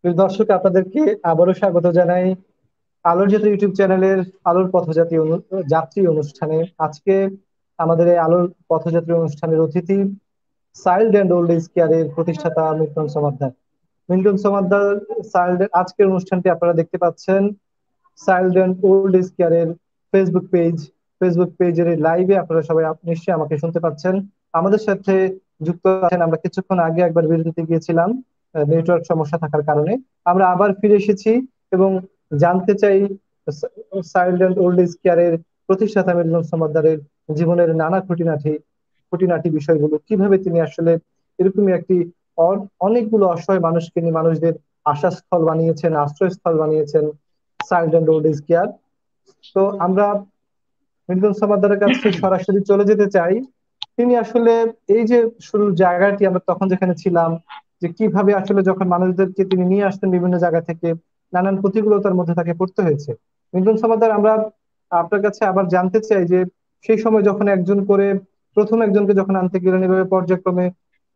প্রিয় দর্শক, আপনাদেরকে আবারও স্বাগত জানাই আলোর যাত্রা ইউটিউব চ্যানেলের আলোর পথযাত্রী যাত্রী অনুষ্ঠানে। আজকে আমাদের এই আলোর পথযাত্রী অনুষ্ঠানের অতিথি চাইল্ড অ্যান্ড ওল্ড এজ কেয়ারের প্রতিষ্ঠাতা মিল্টন সমাদ্দার। মিল্টন সমাদ্দার আজকের অনুষ্ঠানটি আপনারা দেখতে পাচ্ছেন চাইল্ড অ্যান্ড ওল্ড এজ কেয়ারের ফেসবুক পেজ। ফেসবুক পেজের লাইভে আপনারা সবাই নিশ্চয়ই আমাকে শুনতে পাচ্ছেন। আমাদের সাথে যুক্ত আছেন। আমরা কিছুক্ষণ আগে একবার বিরতিতে গিয়েছিলাম নেটওয়ার্ক সমস্যা থাকার কারণে। আমরা আবার ফিরে এসেছি এবং জানতে চাই চাইল্ড অ্যান্ড ওল্ড এজ কেয়ারের প্রতিষ্ঠাতা মিলন সমাদ্দারের জীবনের নানা খুঁটিনাটি খুঁটিনাটি বিষয়গুলো, কিভাবে তিনি আসলে এরকমই একটি অনেকগুলো অসহায় মানুষকে নিয়ে মানুষদের আশাস্থল বানিয়েছেন, আশ্রয়স্থল বানিয়েছেন child and old age care. তো আমরা মিল্টন সমাদ্দারের কাছে সরাসরি চলে যেতে চাই। তিনি আসলে এই যে শুরুর জায়গাটি, আমরা তখন যেখানে ছিলাম, যে কিভাবে আসলে যখন মানুষদেরকে তিনি নিয়ে আসতেন বিভিন্ন জায়গা থেকে, নানান প্রতিকূলতার মধ্যে তাকে পড়তে হয়েছে। মিল্টন সমাদ্দার, আমরা আপনার কাছে আবার জানতে চাই যে সেই সময় যখন একজন করে প্রথম একজনকে যখন আনতে গেলেন, এভাবে পর্যায়ক্রমে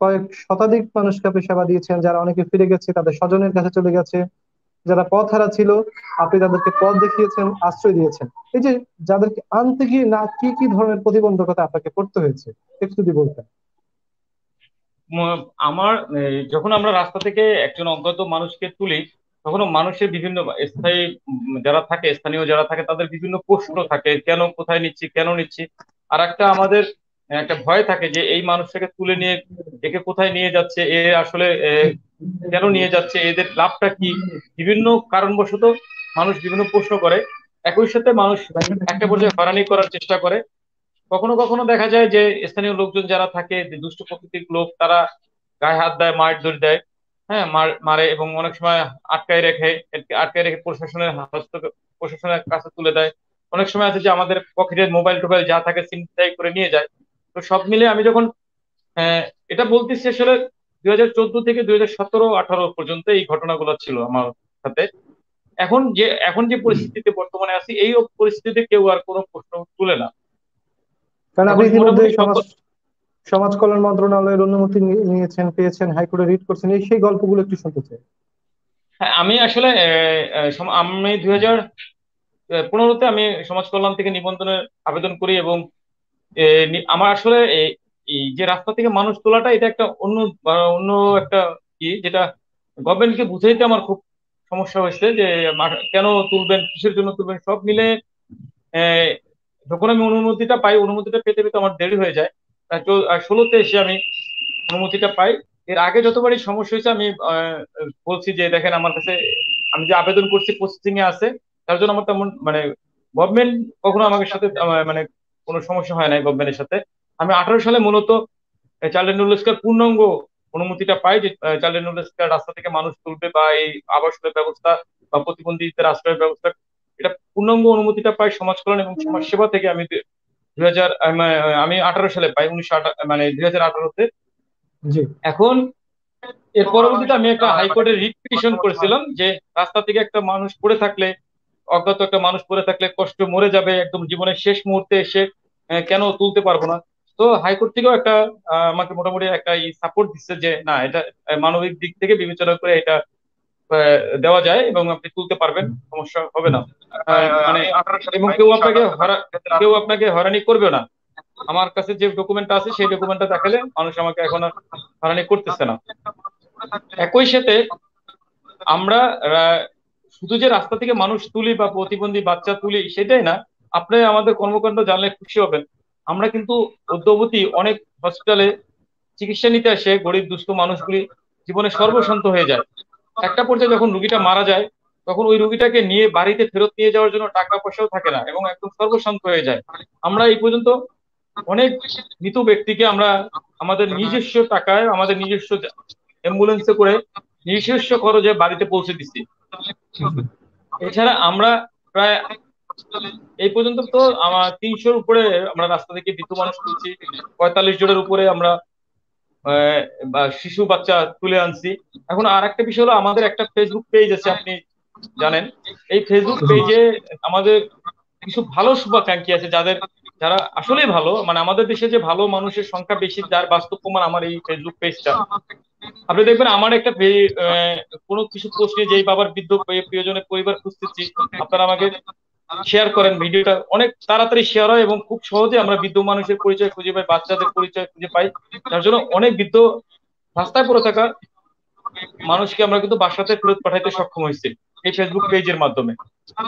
কয়েক শতাধিক মানুষকে আপনি সেবা দিয়েছেন, যারা অনেকে ফিরে গেছে, তাদের স্বজনের কাছে চলে গেছে, যারা পথহারা ছিল আপনি তাদেরকে পথ দেখিয়েছেন, আশ্রয় দিয়েছেন। এই যে যাদেরকে আনতে গিয়ে না কি কি ধরনের প্রতিবন্ধকতা আপনাকে পড়তে হয়েছে, একটু যদি বলতেন। আমার যখন আমরা রাস্তা থেকে একজন অজ্ঞাত মানুষকে তুলি, তখন মানুষের বিভিন্ন স্থায়ী যারা থাকে, স্থানীয় যারা থাকে, তাদের বিভিন্ন প্রশ্ন থাকে, কেন, কোথায় নিচ্ছি, কেন নিচ্ছি। আর একটা আমাদের একটা ভয় থাকে যে এই মানুষটাকে তুলে নিয়ে একে কোথায় নিয়ে যাচ্ছে, এ আসলে কেন নিয়ে যাচ্ছে, এদের লাভটা কি। বিভিন্ন কারণবশত মানুষ বিভিন্ন প্রশ্ন করে। একই সাথে মানুষ একটা পর্যায়ে হয়রানি করার চেষ্টা করে। কখনো কখনো দেখা যায় যে স্থানীয় লোকজন যারা থাকে, যে দুষ্ট প্রকৃতির লোক, তারা গায়ে হাত দেয়, মারধর দেয়। হ্যাঁ, মারে এবং অনেক সময় আটকায় রেখে প্রশাসনের কাছে তুলে দেয়। অনেক সময় আছে যে আমাদের পকেটের মোবাইল টোবাইল যা থাকে ছিনতাই করে নিয়ে যায়। তো সব মিলে আমি যখন আহ, এটা বলতেছি, আসলে 2014 থেকে 2017-18 পর্যন্ত এই ঘটনাগুলো ছিল আমার সাথে। এখন যে পরিস্থিতিতে বর্তমানে আছি, এই পরিস্থিতিতে কেউ আর কোনো প্রশ্ন তুলে না। কারণ আপনি এখন ইতিমধ্যে মোটামুটি সমাজ সমাজ কল্যাণ মন্ত্রণালয়ের অনুমতি নিয়েছেন, পেয়েছেন, হাইকোর্টে রিট করছেন, এই সেই গল্পগুলো একটু শুনতে চাই। হ্যাঁ, আমি আসলে আমি 2015-তে আমি সমাজ কল্যাণ থেকে নিবন্ধনের আবেদন করি, এবং আমার আসলে এই যে রাস্তা থেকে মানুষ তোলাটা, এটা একটা অন্য একটা কি, যেটা গভর্নমেন্টকে বুঝাইতে আমার খুব সমস্যা হয়েছে যে কেন তুলবেন, কিসের জন্য তুলবেন, সব মিলে আহ, যখন আমি অনুমতিটা পাই, অনুমতিটা পেতে পেতে আমার দেরি হয়ে যায়। 16তে এসে আমি অনুমতিটা পাই। এর আগে যতবারই সমস্যা হয়েছে আমি বলছি যে দেখেন, আমার কাছে আমি যে আবেদন করছি প্রসেসিং এ আছে, তার জন্য আমার তেমন মানে গভর্নমেন্ট কখনো আমাদের সাথে মানে কোনো সমস্যা হয় নাই গভর্নমেন্টের সাথে। আমি 18 সালে মূলত চাইল্ড অ্যান্ড ওল্ড পূর্ণাঙ্গ অনুমতিটা পাই, যে চাইল্ড অ্যান্ড ওল্ড রাস্তা থেকে মানুষ তুলবে বা এই আবাসনের ব্যবস্থা বা প্রতিবন্ধীদের আশ্রয়ের ব্যবস্থা, এটা পূর্ণাঙ্গ অনুমতিটা পাই সমাজ কল্যাণ এবং সমাজ সেবা থেকে। আমি 2000 আমি 18 সালে পাই, 2018 জি। এখন এর পরবর্তীতে আমি একটা হাইকোর্টে রিট পিটিশন করেছিলাম যে রাস্তা থেকে একটা মানুষ পড়ে থাকলে, অজ্ঞাত একটা মানুষ পড়ে থাকলে কষ্ট মরে যাবে একদম জীবনের শেষ মুহূর্তে এসে, কেন তুলতে পারবো না। তো হাইকোর্ট থেকেও একটা আমাকে মোটামুটি একটা সাপোর্ট দিচ্ছে যে না, এটা মানবিক দিক থেকে বিবেচনা করে এটা দেওয়া যায় এবং আপনি তুলতে পারবেন, সমস্যা হবে না। মানে এবং কেউ আপনাকে হয়রানি করবে না। আমার কাছে যে ডকুমেন্ট আছে সেই ডকুমেন্টটা দেখালে মানুষ আমাকে এখন আর হয়রানি করতেছে না। একই সাথে আমরা আহ, শুধু যে রাস্তা থেকে মানুষ তুলি বা প্রতিবন্ধী বাচ্চা তুলি সেটাই না, আপনি আমাদের কর্মকাণ্ড জানলে খুশি হবেন। আমরা কিন্তু অদ্যাবধি অনেক হসপিটালে চিকিৎসা নিতে আসে গরিব দুস্থ মানুষগুলি জীবনে সর্বশান্ত হয়ে যায়। একটা পর্যায়ে যখন রুগীটা মারা যায়, তখন ওই রুগীটাকে নিয়ে বাড়িতে ফেরত নিয়ে যাওয়ার জন্য টাকা পয়সাও থাকে না এবং একদম সর্বশান্ত হয়ে যায়। আমরা এই পর্যন্ত অনেক মৃত ব্যক্তিকে আমরা আমাদের নিজস্ব টাকায়, আমাদের নিজস্ব অ্যাম্বুলেন্সে করে, নিজস্ব খরচে বাড়িতে পৌঁছে দিচ্ছি। এছাড়া আমরা প্রায় এই পর্যন্ত তো আমার 300-র উপরে আমরা রাস্তা থেকে মৃত মানুষ তুলছি। 45 জনের উপরে আমরা আহ, বা শিশু বাচ্চা তুলে আনছি। এখন আর একটা বিষয় হলো, আমাদের একটা ফেসবুক পেজ আছে, আপনি জানেন। এই ফেসবুক পেজে আমাদের কিছু ভালো শুভাকাঙ্ক্ষী আছে, যারা আসলেই ভালো, মানে আমাদের দেশে যে ভালো মানুষের সংখ্যা বেশি, যার বাস্তব প্রমাণ আমার এই ফেসবুক পেজটা। আপনি দেখবেন আমার একটা কোনো কিছু পোস্ট নিয়ে, যেই বাবার বৃদ্ধ প্রিয়জনের পরিবার খুঁজতেছি, আপনারা আমাকে শেয়ার করেন, ভিডিওটা অনেক তাড়াতাড়ি শেয়ার হয় এবং খুব সহজে আমরা বৃদ্ধ মানুষের পরিচয় খুঁজে পাই, বাচ্চাদের পরিচয় খুঁজে পাই। যার জন্য অনেক বৃদ্ধ রাস্তায় পড়ে থাকা মানুষকে আমরা কিন্তু বাসাতে ফেরত পাঠাইতে সক্ষম হয়েছি এই ফেসবুক পেজের মাধ্যমে।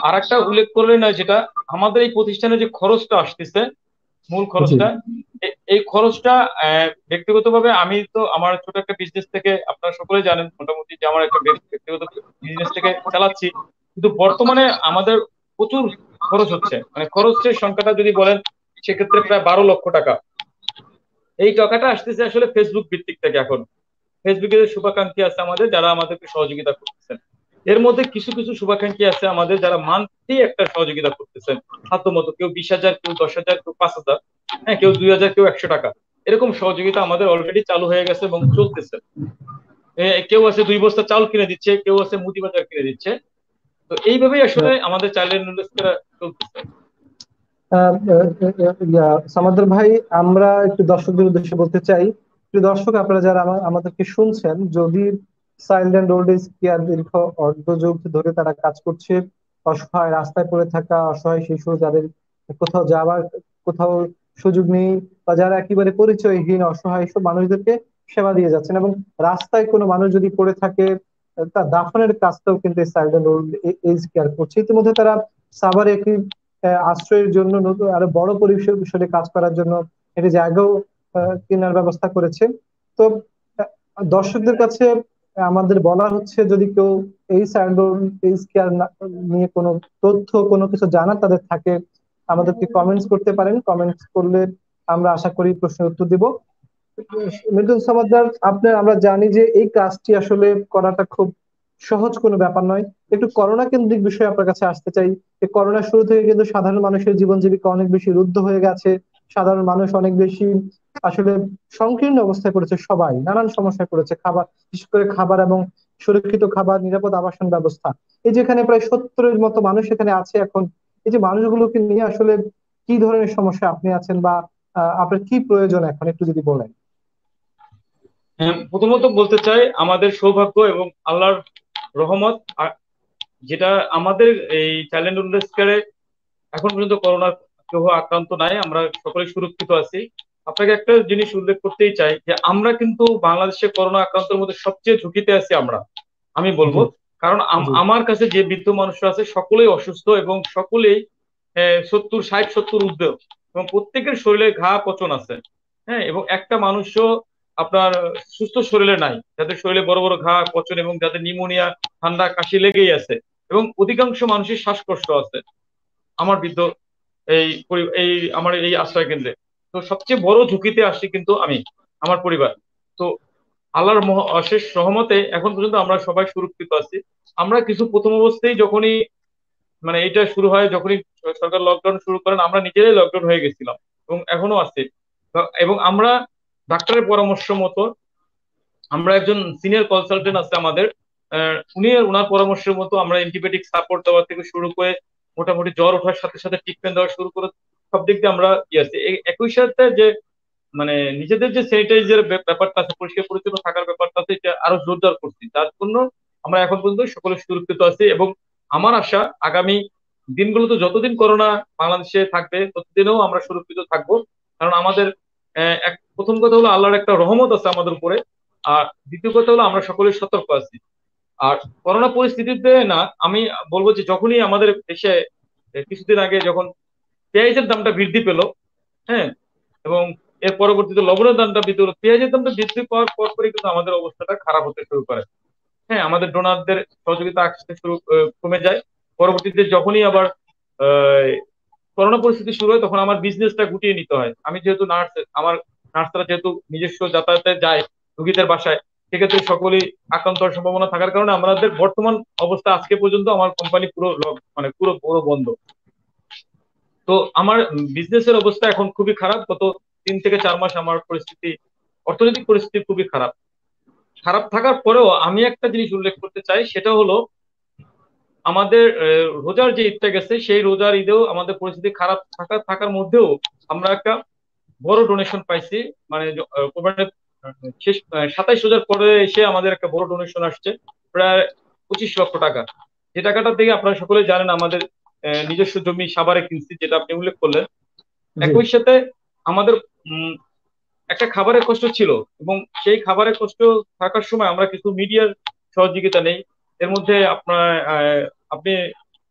আর একটা উল্লেখ করলে না, যেটা আমাদের এই প্রতিষ্ঠানে যে খরচটা আসতেছে, মূল জি। খরচটা, এই খরচটা ব্যক্তিগতভাবে আমি তো আমার ছোট একটা বিজনেস থেকে, আপনারা সকলেই জানেন মোটামুটি যে আমার একটা ব্যক্তিগত বিজনেস থেকে চালাচ্ছি, কিন্তু বর্তমানে আমাদের প্রচুর খরচ হচ্ছে। মানে খরচের সংখ্যাটা যদি বলেন, সেক্ষেত্রে প্রায় 12 লক্ষ টাকা। এই টাকাটা আসতেছে আসলে ফেসবুক ভিত্তিক থেকে। এখন ফেসবুকে যে শুভাকাঙ্ক্ষী আছে আমাদের, যারা আমাদেরকে সহযোগিতা করতেছেন, এর মধ্যে কিছু কিছু শুভাকাঙ্ক্ষী আছে আমাদের যারা মান্থলি একটা সহযোগিতা করতেছেন সাধ্যমতো, কেউ 20,000, কেউ 10,000, কেউ 5,000, হ্যাঁ, কেউ 2,000, কেউ 100 টাকা। এরকম সহযোগিতা আমাদের অলরেডি চালু হয়ে গেছে এবং চলতেছে। কেউ আছে 2 বস্তা চাল কিনে দিচ্ছে, কেউ আছে মুদি বাজার কিনে দিচ্ছে। তো এইভাবেই আসলে আমাদের চাইল্ড নুডলসটা চলতেছে। সামাদ্দার ভাই, আমরা একটু দর্শকদের উদ্দেশ্যে বলতে চাই, একটু দর্শক আপনারা যারা আমাদেরকে শুনছেন, যদি child and old age care দীর্ঘ অর্ধযুগ ধরে তারা কাজ করছে, অসহায় রাস্তায় পড়ে থাকা অসহায় শিশু, যাদের কোথাও যাওয়ার কোথাও সুযোগ নেই, বা যারা একেবারে পরিচয়হীন অসহায় সব মানুষদেরকে সেবা দিয়ে যাচ্ছেন, এবং রাস্তায় কোনো মানুষ যদি পড়ে থাকে তার দাফনের কাজটাও কিন্তু child and old age care করছে। ইতিমধ্যে তারা সাভারে একটি আশ্রয়ের জন্য নতুন আরো বড় পরিসরে কাজ করার জন্য একটি জায়গাও কেনার ব্যবস্থা করেছে। তো দর্শকদের কাছে আমাদের বলা হচ্ছে, যদি কেউ এই স্যান্ডোল এই কেয়ার নিয়ে কোনো তথ্য কোনো কিছু জানার তাদের থাকে, আমাদেরকে কমেন্টস করতে পারেন। কমেন্টস করলে আমরা আশা করি প্রশ্নের উত্তর দিব। মৃদুল সমাদ্দার, আপনার আমরা জানি যে এই কাজটি আসলে করাটা খুব সহজ কোনো ব্যাপার নয়। একটু করোনা কেন্দ্রিক বিষয়ে আপনার কাছে আসতে চাই। এই করোনার শুরু থেকে কিন্তু সাধারণ মানুষের জীবন জীবিকা অনেক বেশি রুদ্ধ হয়ে গেছে। সাধারণ মানুষ অনেক বেশি আসলে সংকীর্ণ অবস্থায় পড়েছে, সবাই নানান সমস্যায় পড়েছে, খাবার বিশেষ করে খাবার এবং সুরক্ষিত খাবার, নিরাপদ আবাসন ব্যবস্থা। এই যেখানে প্রায় 70-এর মতো মানুষ এখানে আছে এখন, এই যে মানুষগুলোকে নিয়ে আসলে কি ধরনের সমস্যা আপনি আছেন, বা আপনার কি প্রয়োজন এখন একটু যদি বলেন। হ্যাঁ, প্রথমত বলতে চাই আমাদের সৌভাগ্য এবং আল্লাহর রহমত, যেটা আমাদের এই চাইল্ড নুডলস কেয়ারে এখন পর্যন্ত করোনার কেউ আক্রান্ত নাই, আমরা সকলে সুরক্ষিত আছি। আপনাকে একটা জিনিস উল্লেখ করতেই চাই যে আমরা কিন্তু বাংলাদেশে করোনা আক্রান্তের মধ্যে সবচেয়ে ঝুঁকিতে আছি আমরা, আমি জি। বলবো। কারণ জি। আমার কাছে যে বৃদ্ধ মানুষরা আছে সকলেই অসুস্থ এবং সকলেই 70, 60, 70 ঊর্ধ্বে, এবং প্রত্যেকের শরীরে ঘা পচন আছে। হ্যাঁ, এবং একটা মানুষও আপনার সুস্থ শরীরে নাই, যাদের শরীরে বড় বড় ঘা পচন এবং যাদের নিউমোনিয়া, ঠান্ডা, কাশি লেগেই আছে, এবং অধিকাংশ মানুষের শ্বাসকষ্ট আছে আমার বৃদ্ধ এই আমার এই আশ্রয় কেন্দ্রে। তো সবচেয়ে বড় ঝুঁকিতে আসছি কিন্তু আমি, আমার পরিবার। তো আল্লাহর অশেষ রহমতে এখন পর্যন্ত আমরা সবাই সুরক্ষিত আছি। আমরা কিছু প্রথম অবস্থায় যখনই মানে এটা শুরু হয়, যখনই সরকার লকডাউন শুরু করেন, আমরা নিজেরাই লকডাউন হয়ে গেছিলাম এবং এখনো আছি। এবং আমরা ডাক্তারের পরামর্শ মতো, আমরা একজন সিনিয়র কনসালটেন্ট আছে আমাদের, উনি ওনার পরামর্শের মতো আমরা অ্যান্টিবায়োটিক সাপোর্ট দেওয়া থেকে শুরু করে মোটামুটি জ্বর ওঠার সাথে সাথে ট্রিটমেন্ট দেওয়া শুরু করে, সব দিক দিয়ে আমরা ইয়ে আছি। একই সাথে যে মানে নিজেদের যে স্যানিটাইজার ব্যাপারটা আছে, পরিষ্কার পরিচ্ছন্ন থাকার ব্যাপারটা আছে, এটা আরো জোরদার করছি। তার জন্য আমরা এখন পর্যন্ত সকলে সুরক্ষিত আছি, এবং আমার আশা আগামী দিনগুলোতে যতদিন করোনা বাংলাদেশে থাকবে ততদিনও আমরা সুরক্ষিত থাকবো। কারণ আমাদের এক প্রথম কথা হলো আল্লাহর একটা রহমত আছে আমাদের উপরে, আর দ্বিতীয় কথা হলো আমরা সকলে সতর্ক আছি। আর করোনা পরিস্থিতিতে না, আমি বলবো যে যখনই আমাদের দেশে কিছুদিন আগে যখন পেঁয়াজের দামটা বৃদ্ধি পেল, হ্যাঁ, এবং এর পরবর্তীতে লবণের দামটা বৃদ্ধি হলো, পেঁয়াজের দামটা বৃদ্ধি পাওয়ার পর পরই কিন্তু আমাদের অবস্থাটা খারাপ হতে শুরু করে। হ্যাঁ, আমাদের ডোনারদের সহযোগিতা আসতে কমে যায়। পরবর্তীতে যখনই আবার আহ, করোনা পরিস্থিতি শুরু হয়, তখন আমার বিজনেসটা গুটিয়ে নিতে হয়। আমি যেহেতু নার্স, আমার নার্সরা যেহেতু নিজস্ব যাতায়াতে যায় রুগীদের বাসায়, সেক্ষেত্রে সকলেই আক্রান্ত হওয়ার সম্ভাবনা থাকার কারণে আমাদের বর্তমান অবস্থা আজকে পর্যন্ত আমার কোম্পানি পুরো মানে পুরো পুরো বন্ধ। তো আমার বিজনেসের অবস্থা এখন খুবই খারাপ। গত 3 থেকে 4 মাস আমার পরিস্থিতি, অর্থনৈতিক পরিস্থিতি খুবই খারাপ। খারাপ থাকার পরেও আমি একটা জিনিস উল্লেখ করতে চাই, সেটা হলো আমাদের রোজার যে ঈদটা গেছে, সেই রোজার ঈদেও আমাদের পরিস্থিতি খারাপ থাকার মধ্যেও আমরা একটা বড় ডোনেশন পাইছি। মানে কোরবানির শেষ 27 রোজার পরে এসে আমাদের একটা বড় ডোনেশন আসছে, প্রায় 25 লক্ষ টাকা। যে টাকাটা থেকে আপনারা সকলে জানেন আমাদের নিজস্ব জমি সাভারে কিনছি, যেটা আপনি উল্লেখ করলেন। জি। একই সাথে আমাদের উম, একটা খাবারের কষ্ট ছিল, এবং সেই খাবারের কষ্ট থাকার সময় আমরা কিছু মিডিয়ার সহযোগিতা নেই। এর মধ্যে আপনার আপনি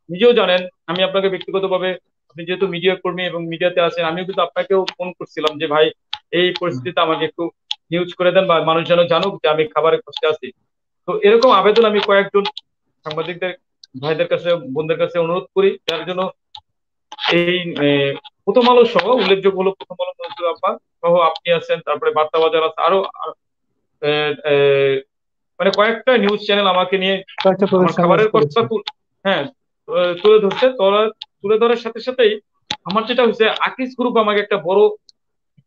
নিজেও জানেন, আমি আপনাকে ব্যক্তিগতভাবে, আপনি যেহেতু মিডিয়া কর্মী এবং মিডিয়াতে আছেন, আমিও কিন্তু আপনাকেও ফোন করছিলাম যে ভাই এই পরিস্থিতিতে আমাকে একটু নিউজ করে দেন, বা মানুষ যেন জানুক যে আমি খাবারের কষ্টে আছি। তো এরকম আবেদন আমি কয়েকজন সাংবাদিকদের ভাইদের কাছে, বোনদের কাছে অনুরোধ করি, যার জন্য এই প্রথম আলো সহ উল্লেখযোগ্য হলো প্রথম আলো মনিটর আপা সহ আপনি আছেন, তারপরে বার্তা বাজার আছে, আরো আহ, আহ, মানে কয়েকটা নিউজ চ্যানেল আমাকে নিয়ে কয়েকটা আমার প্রতিষ্ঠান নিউজ খাবারের করেছে। কষ্টটা হ্যাঁ তুলে ধরছে। তুলে ধরার সাথে সাথেই আমার যেটা হচ্ছে, আকিস গ্রুপ আমাকে একটা বড়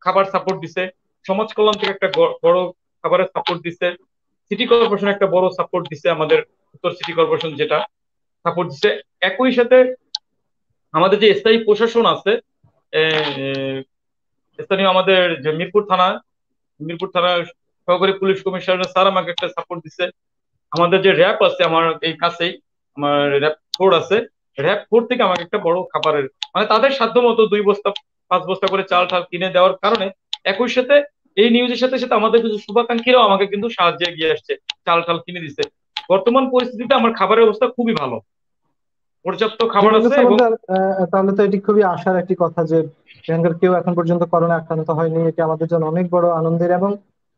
খাবার সাপোর্ট দিছে, সমাজ কল্যাণ থেকে একটা বড় খাবারের সাপোর্ট দিছে, সিটি কর্পোরেশন একটা বড় সাপোর্ট দিছে, আমাদের উত্তর সিটি কর্পোরেশন যেটা সাপোর্ট দিছে। একই সাথে আমাদের যে স্থায়ী প্রশাসন আছে, আহ, স্থানীয় আমাদের যে মিরপুর থানার সহকারী পুলিশ কমিশনার স্যার আমাকে একটা সাপোর্ট দিছে। আমাদের যে র্যাব আছে আমার এই কাছেই, আমার র্যাব 4 আছে, র্যাব 4 থেকে আমাকে একটা বড় খাবারের, মানে তাদের সাধ্য মতো 2 বস্তা 5 বস্তা করে চাল টাল কিনে দেওয়ার কারণে, একই সাথে এই নিউজের সাথে সাথে আমাদের কিছু শুভাকাঙ্ক্ষীরাও আমাকে কিন্তু সাহায্যে এগিয়ে আসছে, চাল টাল কিনে দিচ্ছে। বর্তমান পরিস্থিতিতে আমার খাবারের অবস্থা খুবই ভালো, পর্যাপ্ত জি খাবার মিন্টু আছে। এবং সমাদ্দার, তাহলে তো এটি খুবই আশার একটি কথা যে এখানকার কেউ এখন পর্যন্ত করোনা আক্রান্ত হয়নি। এটি আমাদের জন্য অনেক বড় আনন্দের। এবং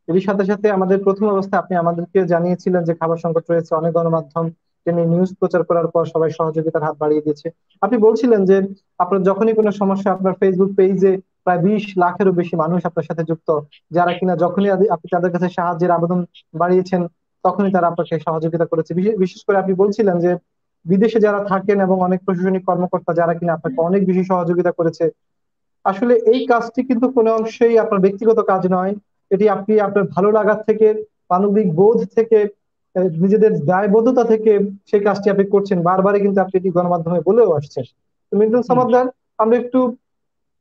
এর সাথে সাথে আমাদের প্রথম অবস্থায় আপনি আমাদেরকে জানিয়েছিলেন যে খাবার সংকট রয়েছে, অনেক গণমাধ্যম তিনি নিউজ প্রচার করার পর সবাই সহযোগিতার হাত বাড়িয়ে দিয়েছে। আপনি বলছিলেন যে আপনার যখনই কোনো সমস্যা, আপনার ফেসবুক পেজে প্রায় 20 লাখেরও বেশি মানুষ আপনার সাথে যুক্ত, যারা কিনা যখনই আপনি তাদের কাছে সাহায্যের আবেদন বাড়িয়েছেন তখনই তারা আপনাকে সহযোগিতা করেছে। বিশেষ করে আপনি বলছিলেন যে বিদেশে যারা থাকেন এবং অনেক প্রশাসনিক কর্মকর্তা যারা কিনা আপনাকে অনেক বেশি সহযোগিতা করেছে। আসলে এই কাজটি কিন্তু কোনো অংশেই আপনার ব্যক্তিগত কাজ নয়, এটি আপনি আপনার ভালো লাগার থেকে, মানবিক বোধ থেকে, নিজেদের দায়বদ্ধতা থেকে সেই কাজটি আপনি করছেন। বারবারই কিন্তু আপনি এটি গণমাধ্যমে বলেও আসছেন। তো মিন্টুন হুম, সামাদ্দার, আমরা একটু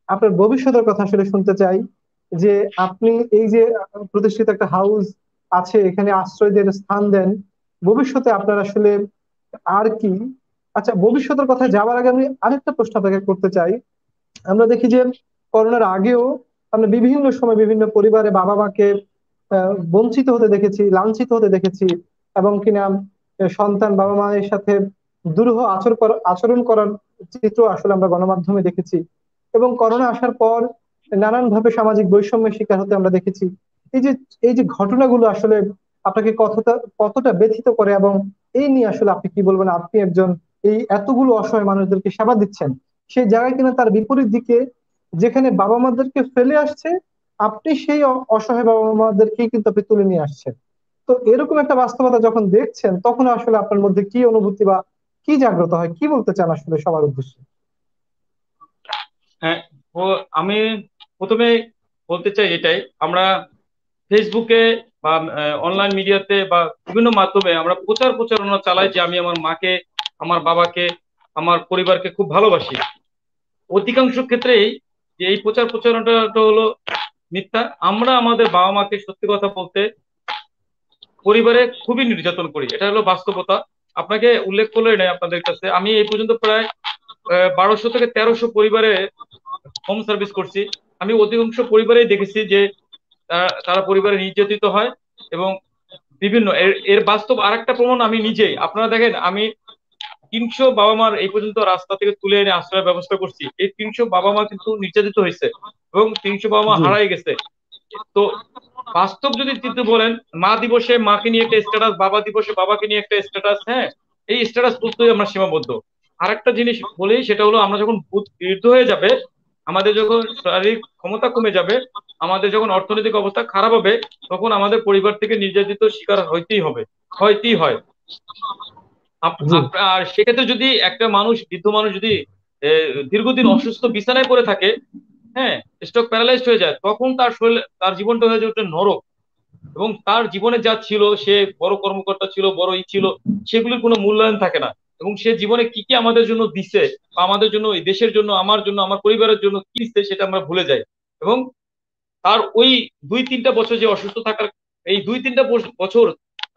আপনার ভবিষ্যতের কথা আসলে শুনতে চাই। যে আপনি এই যে প্রতিষ্ঠিত একটা হাউস আছে, এখানে আশ্রয়দের স্থান দেন, ভবিষ্যতে আপনার আসলে আর কি? আচ্ছা, ভবিষ্যতের কথা যাওয়ার আগে আমি আরেকটা প্রশ্ন আপনাকে করতে চাই। আমরা দেখি যে করোনার আগেও আমরা বিভিন্ন সময় বিভিন্ন পরিবারে বাবা মাকে বঞ্চিত হতে দেখেছি, লাঞ্ছিত হতে দেখেছি, এবং কিনা সন্তান বাবা মায়ের সাথে দুরূহ আচরণ করার চিত্র আসলে আমরা গণমাধ্যমে দেখেছি। এবং করোনা আসার পর নানান ভাবে সামাজিক বৈষম্যের শিকার হতে আমরা দেখেছি। এই যে এই যে ঘটনাগুলো আসলে আপনাকে কতটা কতটা ব্যথিত করে, এবং এই নিয়ে আসলে আপনি কি বলবেন? আপনি একজন এই এতগুলো অসহায় মানুষদেরকে সেবা দিচ্ছেন, সেই জায়গায় কিনা তার বিপরীত দিকে যেখানে বাবা মাদেরকে ফেলে আসছে, আপনি সেই অসহায় বাবা মাদেরকেই কিন্তু আপনি তুলে নিয়ে আসছেন। তো এরকম একটা বাস্তবতা যখন দেখছেন, তখন আসলে আপনার মধ্যে কি অনুভূতি বা কি জাগ্রত হয়, কি বলতে চান আসলে সবার উদ্দেশ্যে? হ্যাঁ। ও আমি প্রথমে বলতে চাই এটাই, আমরা ফেসবুকে বা অনলাইন মিডিয়াতে বা বিভিন্ন মাধ্যমে আমরা প্রচারণা চালাই যে আমি আমার মাকে, আমার বাবাকে, আমার পরিবারকে খুব ভালোবাসি। অধিকাংশ ক্ষেত্রেই যে এই প্রচারণাটা হলো মিথ্যা। আমরা আমাদের বাবা মাকে সত্যি কথা বলতে পরিবারে খুবই নির্যাতন করি, এটা হলো বাস্তবতা। আপনাকে উল্লেখ করলে নেই আপনাদের কাছে, আমি এই পর্যন্ত প্রায় 1200 থেকে 1300 পরিবারে হোম সার্ভিস করছি। আমি অধিকাংশ পরিবারেই দেখেছি যে তারা পরিবারে নির্যাতিত হয়। এবং বিভিন্ন এর এর বাস্তব আরেকটা প্রমাণ আমি নিজেই, আপনারা দেখেন, আমি 300 বাবা মার এই পর্যন্ত রাস্তা থেকে তুলে এনে আশ্রয়ের ব্যবস্থা করছি। এই 300 বাবা মা কিন্তু নির্যাতিত হয়েছে, এবং 300 বাবা মা জি। হারাই গেছে। তো বাস্তব যদি চিন্তা বলেন, মা দিবসে মাকে নিয়ে একটা স্ট্যাটাস, বাবা দিবসে বাবাকে নিয়ে একটা স্ট্যাটাস, হ্যাঁ, এই স্ট্যাটাস তুলতেই আমরা সীমাবদ্ধ। আরেকটা জিনিস বলি, সেটা হলো আমরা যখন বৃদ্ধ হয়ে যাবে, আমাদের যখন শারীরিক ক্ষমতা কমে যাবে, আমাদের যখন অর্থনৈতিক অবস্থা খারাপ হবে, তখন আমাদের পরিবার থেকে নির্যাতিত শিকার হইতেই হবে, হইতেই হয়। জি। আর সেক্ষেত্রে যদি একটা মানুষ, বৃদ্ধ মানুষ যদি দীর্ঘদিন অসুস্থ বিছানায় পড়ে থাকে, হ্যাঁ, স্ট্রোক প্যারালাইজড হয়ে যায়, তখন তার শরীর, তার জীবনটা হয়ে যায় ওটা নরক। এবং তার জীবনে যা ছিল, সে বড় কর্মকর্তা ছিল, বড় ছিল, সেগুলির কোনো মূল্যায়ন থাকে না। এবং সে জীবনে কি কি আমাদের জন্য দিছে, বা আমাদের জন্য, এই দেশের জন্য, আমার জন্য, আমার পরিবারের জন্য কি দিচ্ছে, সেটা আমরা ভুলে যাই। এবং তার ওই 2-3টা বছর যে অসুস্থ থাকার, এই 2-3টা বছর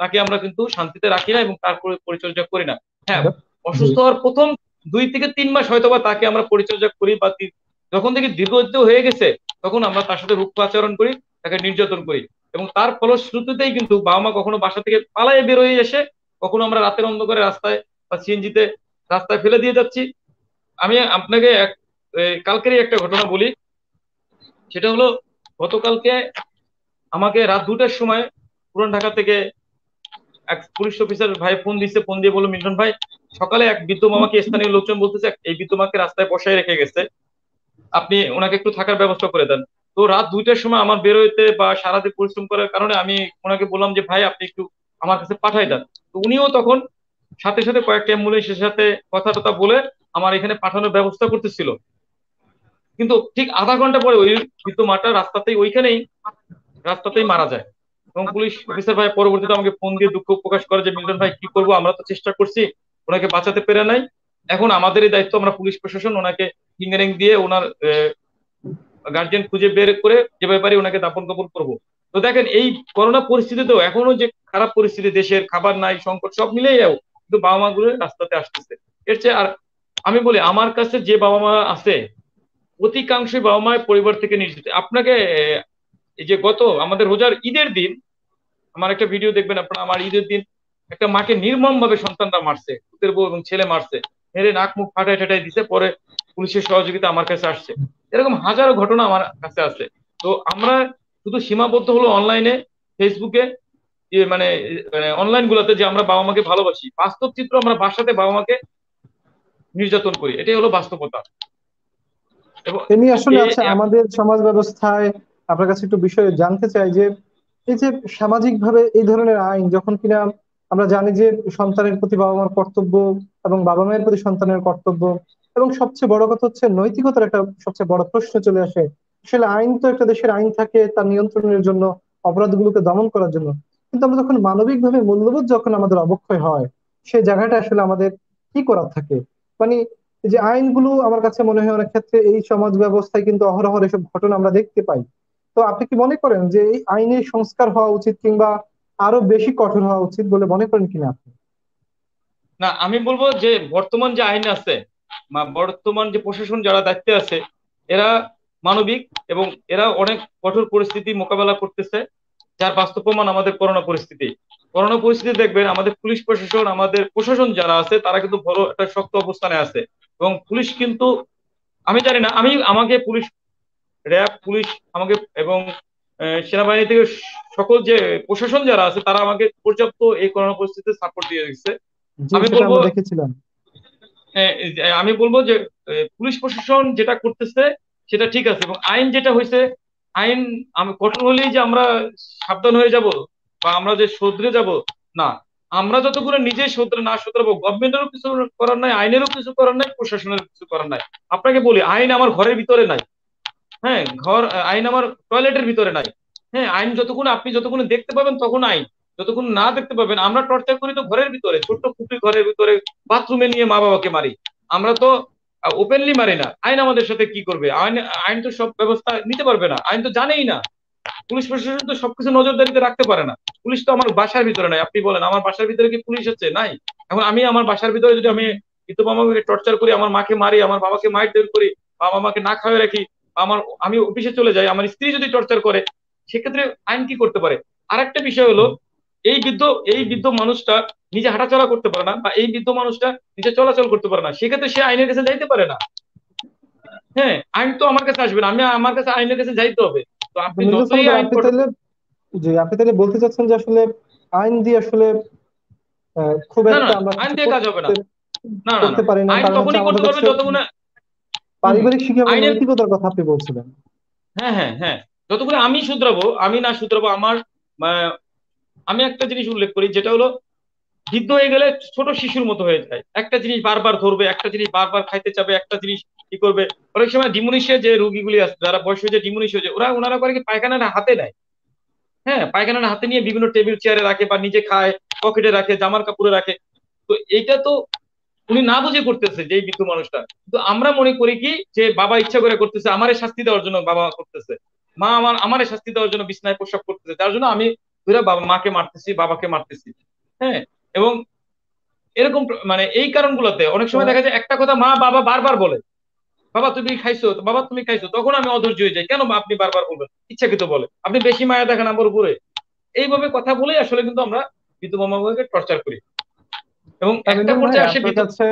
তাকে আমরা কিন্তু শান্তিতে রাখি না এবং তার পরিচর্যা করি না। হ্যাঁ, জি। অসুস্থ হওয়ার প্রথম 2 থেকে 3 মাস হয়তোবা তাকে আমরা পরিচর্যা করি, বা যখন থেকে দীর্ঘায়িত হয়ে গেছে তখন আমরা তার সাথে রুক্ষ আচরণ করি, তাকে নির্যাতন করি। এবং তার ফলশ্রুতিতেই কিন্তু বাবা মা কখনো বাসা থেকে পালায়ে বের হয়ে এসে, কখনো আমরা রাতের অন্ধকারে রাস্তায় বা সিএনজিতে রাস্তায় ফেলে দিয়ে যাচ্ছি। আমি আপনাকে কালকেরই একটা ঘটনা বলি। সেটা হলো, গতকালকে আমাকে রাত 2টার সময় পুরান ঢাকা থেকে এক পুলিশ অফিসার ভাই ফোন দিচ্ছে, ফোন দিয়ে বললো, মিল্টন ভাই, সকালে এক বৃদ্ধ মামাকে স্থানীয় লোকজন বলতেছে এই বৃদ্ধ মাকে রাস্তায় বসায় রেখে গেছে, আপনি ওনাকে একটু থাকার ব্যবস্থা করে দেন। তো রাত 2টার সময় আমার বেরোইতে বা সারাদিন পরিশ্রম করার কারণে আমি ওনাকে বললাম যে ভাই আপনি একটু আমার কাছে পাঠাই দেন। তো উনিও তখন সাথে সাথে কয়েকটা অ্যাম্বুলেন্সের সাথে কথা টথা বলে আমার এখানে পাঠানোর ব্যবস্থা করতেছিল। কিন্তু ঠিক আধা ঘন্টা পরে ওই বৃদ্ধ মাটা রাস্তাতেই মারা যায়। এবং পুলিশ অফিসার ভাই পরবর্তীতে আমাকে ফোন দিয়ে দুঃখ প্রকাশ করে যে, মিল্টন ভাই কি করবো, আমরা তো চেষ্টা করছি, ওনাকে বাঁচাতে পেরে নাই, এখন আমাদেরই দায়িত্ব, আমরা পুলিশ প্রশাসন ওনাকে ফিঙ্গারিং দিয়ে ওনার গার্জিয়ান খুঁজে বের করে যেভাবে পারি ওনাকে দাপন কাপন করবো। তো দেখেন, এই করোনা পরিস্থিতিতেও এখনো যে খারাপ পরিস্থিতি, দেশের খাবার নাই, সংকট, সব মিলেই কিন্তু বাবা মা গুলো রাস্তাতে আসতেছে। এর চেয়ে আর আমি বলি, আমার কাছে যে বাবা মা আছে, অধিকাংশই বাবা মায়ের পরিবার থেকে নির্যাতিত। আপনাকে এই যে গত আমাদের রোজার ঈদের দিন, আমার একটা ভিডিও দেখবেন আপনারা, আমার ঈদের দিন একটা মাকে নির্মম ভাবে সন্তানরা মারছে, পুতের বউ এবং ছেলে মারছে, মেরে নাক মুখ ফাটাই টাটাই দিছে, পরে পুলিশের সহযোগিতা আমার কাছে আসছে। এরকম হাজারো ঘটনা আমার কাছে আছে। তো আমরা শুধু সীমাবদ্ধ হলো অনলাইনে, ফেসবুকে, মানে অনলাইন গুলাতে যে আমরা বাবা মাকে ভালোবাসি, বাস্তব চিত্র আমরা বাসাতে বাবা মাকে নির্যাতন করি, এটাই হলো বাস্তবতা। এবং এমনি আসলে এ আচ্ছা, আমাদের সমাজ ব্যবস্থায় আপনার কাছে একটু বিষয়ে জানতে চাই যে এই যে সামাজিক ভাবে এই ধরনের আইন যখন কিনা আমরা জানি যে সন্তানের প্রতি বাবা মার কর্তব্য এবং বাবা মায়ের প্রতি সন্তানের কর্তব্য, এবং সবচেয়ে বড় কথা হচ্ছে নৈতিকতার একটা সবচেয়ে বড় প্রশ্ন চলে আসে। আসলে আইন তো একটা দেশের আইন থাকে তার নিয়ন্ত্রণের জন্য, অপরাধগুলোকে দমন করার জন্য। কিন্তু আমরা যখন মানবিকভাবে মূল্যবোধ যখন আমাদের অবক্ষয় হয়, সেই জায়গাটা আসলে আমাদের কি করার থাকে? মানে এই যে আইনগুলো, আমার কাছে মনে হয় অনেক ক্ষেত্রে এই সমাজ ব্যবস্থায় কিন্তু অহরহ এসব ঘটনা আমরা দেখতে পাই। তো আপনি কি মনে করেন যে এই আইনের সংস্কার হওয়া উচিত, কিংবা আরো বেশি কঠোর হওয়া উচিত বলে মনে করেন কিনা আপনি? না, আমি বলবো যে বর্তমান যে আইন আছে, বর্তমান যে প্রশাসন যারা দায়িত্বে আছে, এরা মানবিক এবং এরা অনেক কঠোর পরিস্থিতি মোকাবেলা করতেছে, যার বাস্তব প্রমাণ আমাদের করোনা পরিস্থিতি। করোনা পরিস্থিতি দেখবেন, আমাদের পুলিশ প্রশাসন, আমাদের প্রশাসন যারা আছে তারা কিন্তু বড় একটা শক্ত অবস্থানে আছে। এবং পুলিশ কিন্তু, আমি জানি না, আমাকে পুলিশ, র্যাব, পুলিশ আমাকে এবং সেনাবাহিনী থেকে সকল যে প্রশাসন যারা আছে তারা আমাকে পর্যাপ্ত এই করোনা পরিস্থিতিতে সাপোর্ট দিয়ে দিচ্ছে। যে আমি সেটা বলবো, আমরা দেখেছিলাম। আমি বলবো যে পুলিশ প্রশাসন যেটা করতেছে সেটা ঠিক আছে, এবং আইন যেটা হয়েছে, আইন আমি কঠোর হলেই যে আমরা সাবধান হয়ে যাব বা আমরা যে শুধরে যাব, না। আমরা যতক্ষণ নিজে শুধরে না শুধরাবো, গভর্নমেন্টেরও কিছু করার নাই, আইনেরও কিছু করার নাই, প্রশাসনের কিছু করার নাই। আপনাকে বলি, আইন আমার ঘরের ভিতরে নাই। হ্যাঁ, আইন আমার টয়লেটের ভিতরে নাই। হ্যাঁ, আইন আপনি যতক্ষণ দেখতে পাবেন তখন আইন, যতক্ষণ না দেখতে পাবেন, আমরা টর্চার করি তো ঘরের ভিতরে, ছোট্ট কুপি ঘরের ভিতরে, বাথরুমে নিয়ে মা বাবাকে মারি। আমরা তো ওপেনলি মারি না। আইন আমাদের সাথে কি করবে? আইন আইন তো সব ব্যবস্থা নিতে পারবে না, আইন তো জানেই না। পুলিশ প্রশাসন তো সবকিছু নজরদারিতে রাখতে পারে না। পুলিশ তো আমার বাসার ভিতরে নাই। আপনি বলেন, আমার বাসার ভিতরে কি পুলিশ আছে? নাই। এখন আমি আমার বাসার ভিতরে যদি আমি কিন্তু মামাকে টর্চার করি, আমার মাকে মারি, আমার বাবাকে মারধর করি, বা মামাকে না খাওয়াই রাখি, বা আমি অফিসে চলে যাই, আমার স্ত্রী যদি টর্চার করে, সেক্ষেত্রে আইন কি করতে পারে? আরেকটা বিষয় হলো, এই বৃদ্ধ এই বৃদ্ধ মানুষটা নিজে হাঁটাচলা করতে পারে না, বা এই বৃদ্ধ মানুষটা নিজে চলাচল করতে পারে না, সেক্ষেত্রে সে আইনের কাছে যাইতে পারে না। হ্যাঁ, আইন তো আমার কাছে আসবে না, আমার কাছে আইনের কাছে যাইতে হবে। তো তো আপনি মির্জা যতই সাহেব, আইন আপনি কঠোর, তাহলে, জি, আপনি তাহলে বলতে চাচ্ছেন যে আসলে আইন দিয়ে আসলে খুব না না একটা না, আমরা আইন কিছু দিয়ে কাজ হবে না। করতে না না না, করতে পারি না, আইন কারণ হচ্ছে তখনই করতে আমাদের পারবে কাছে যতক্ষণ হম পারিবারিক শিক্ষা এবং আইনের, নৈতিকতার কথা আপনি বলছিলেন। হ্যাঁ হ্যাঁ হ্যাঁ, যতক্ষণ আমি শুধরাবো, আমি না শুধরাবো আমার, আহ, আমি একটা জিনিস উল্লেখ করি, যেটা হলো, বৃদ্ধ হয়ে গেলে ছোট শিশুর মতো হয়ে যায়, একটা জিনিস বারবার ধরবে, একটা জিনিস বারবার খাইতে চাবে, একটা জিনিস কি করবে। অনেক সময় ডিমোনিশিয়া যে রোগীগুলি আছে, যারা বয়স হয়ে যায় ডিমোনিশিয়া হয়ে যায়, ওনারা করে কি, পায়খানাটা হাতে নেয়। হ্যাঁ, পায়খানাটা হাতে নিয়ে বিভিন্ন টেবিল চেয়ারে রাখে, বা নিজে খায়, পকেটে রাখে, জামার কাপড়ে রাখে। তো এইটা তো উনি না বুঝে করতেছে, যে এই বৃদ্ধ মানুষটা। কিন্তু আমরা মনে করি কি, যে বাবা ইচ্ছা করে করতেছে, আমারে শাস্তি দেওয়ার জন্য বাবা করতেছে। মা আমার শাস্তি দেওয়ার জন্য বিছনায় প্রস্রাব করতেছে, যার জন্য আমি ধরে মাকে মারতেছি, বাবাকে মারতেছি। হ্যাঁ। এবং এরকম মানে এই কারণগুলোতে অনেক সময় দেখা যায় একটা কথা মা বাবা বারবার বলে, বাবা তুমি খাইছো, বাবা তুমি খাইছো, তখন আমি অধৈর্য হয়ে যাই, কেন আপনি বারবার বলবেন, ইচ্ছাকৃত বলে, আপনি বেশি মায়া দেখেন আমার উপরে। এইভাবে কথা বলেই আসলে কিন্তু আমরা বিধবা মাকে টর্চার করি। এবং একটা মিলন ভাই পর্যায়ে আসে আপনার কাছে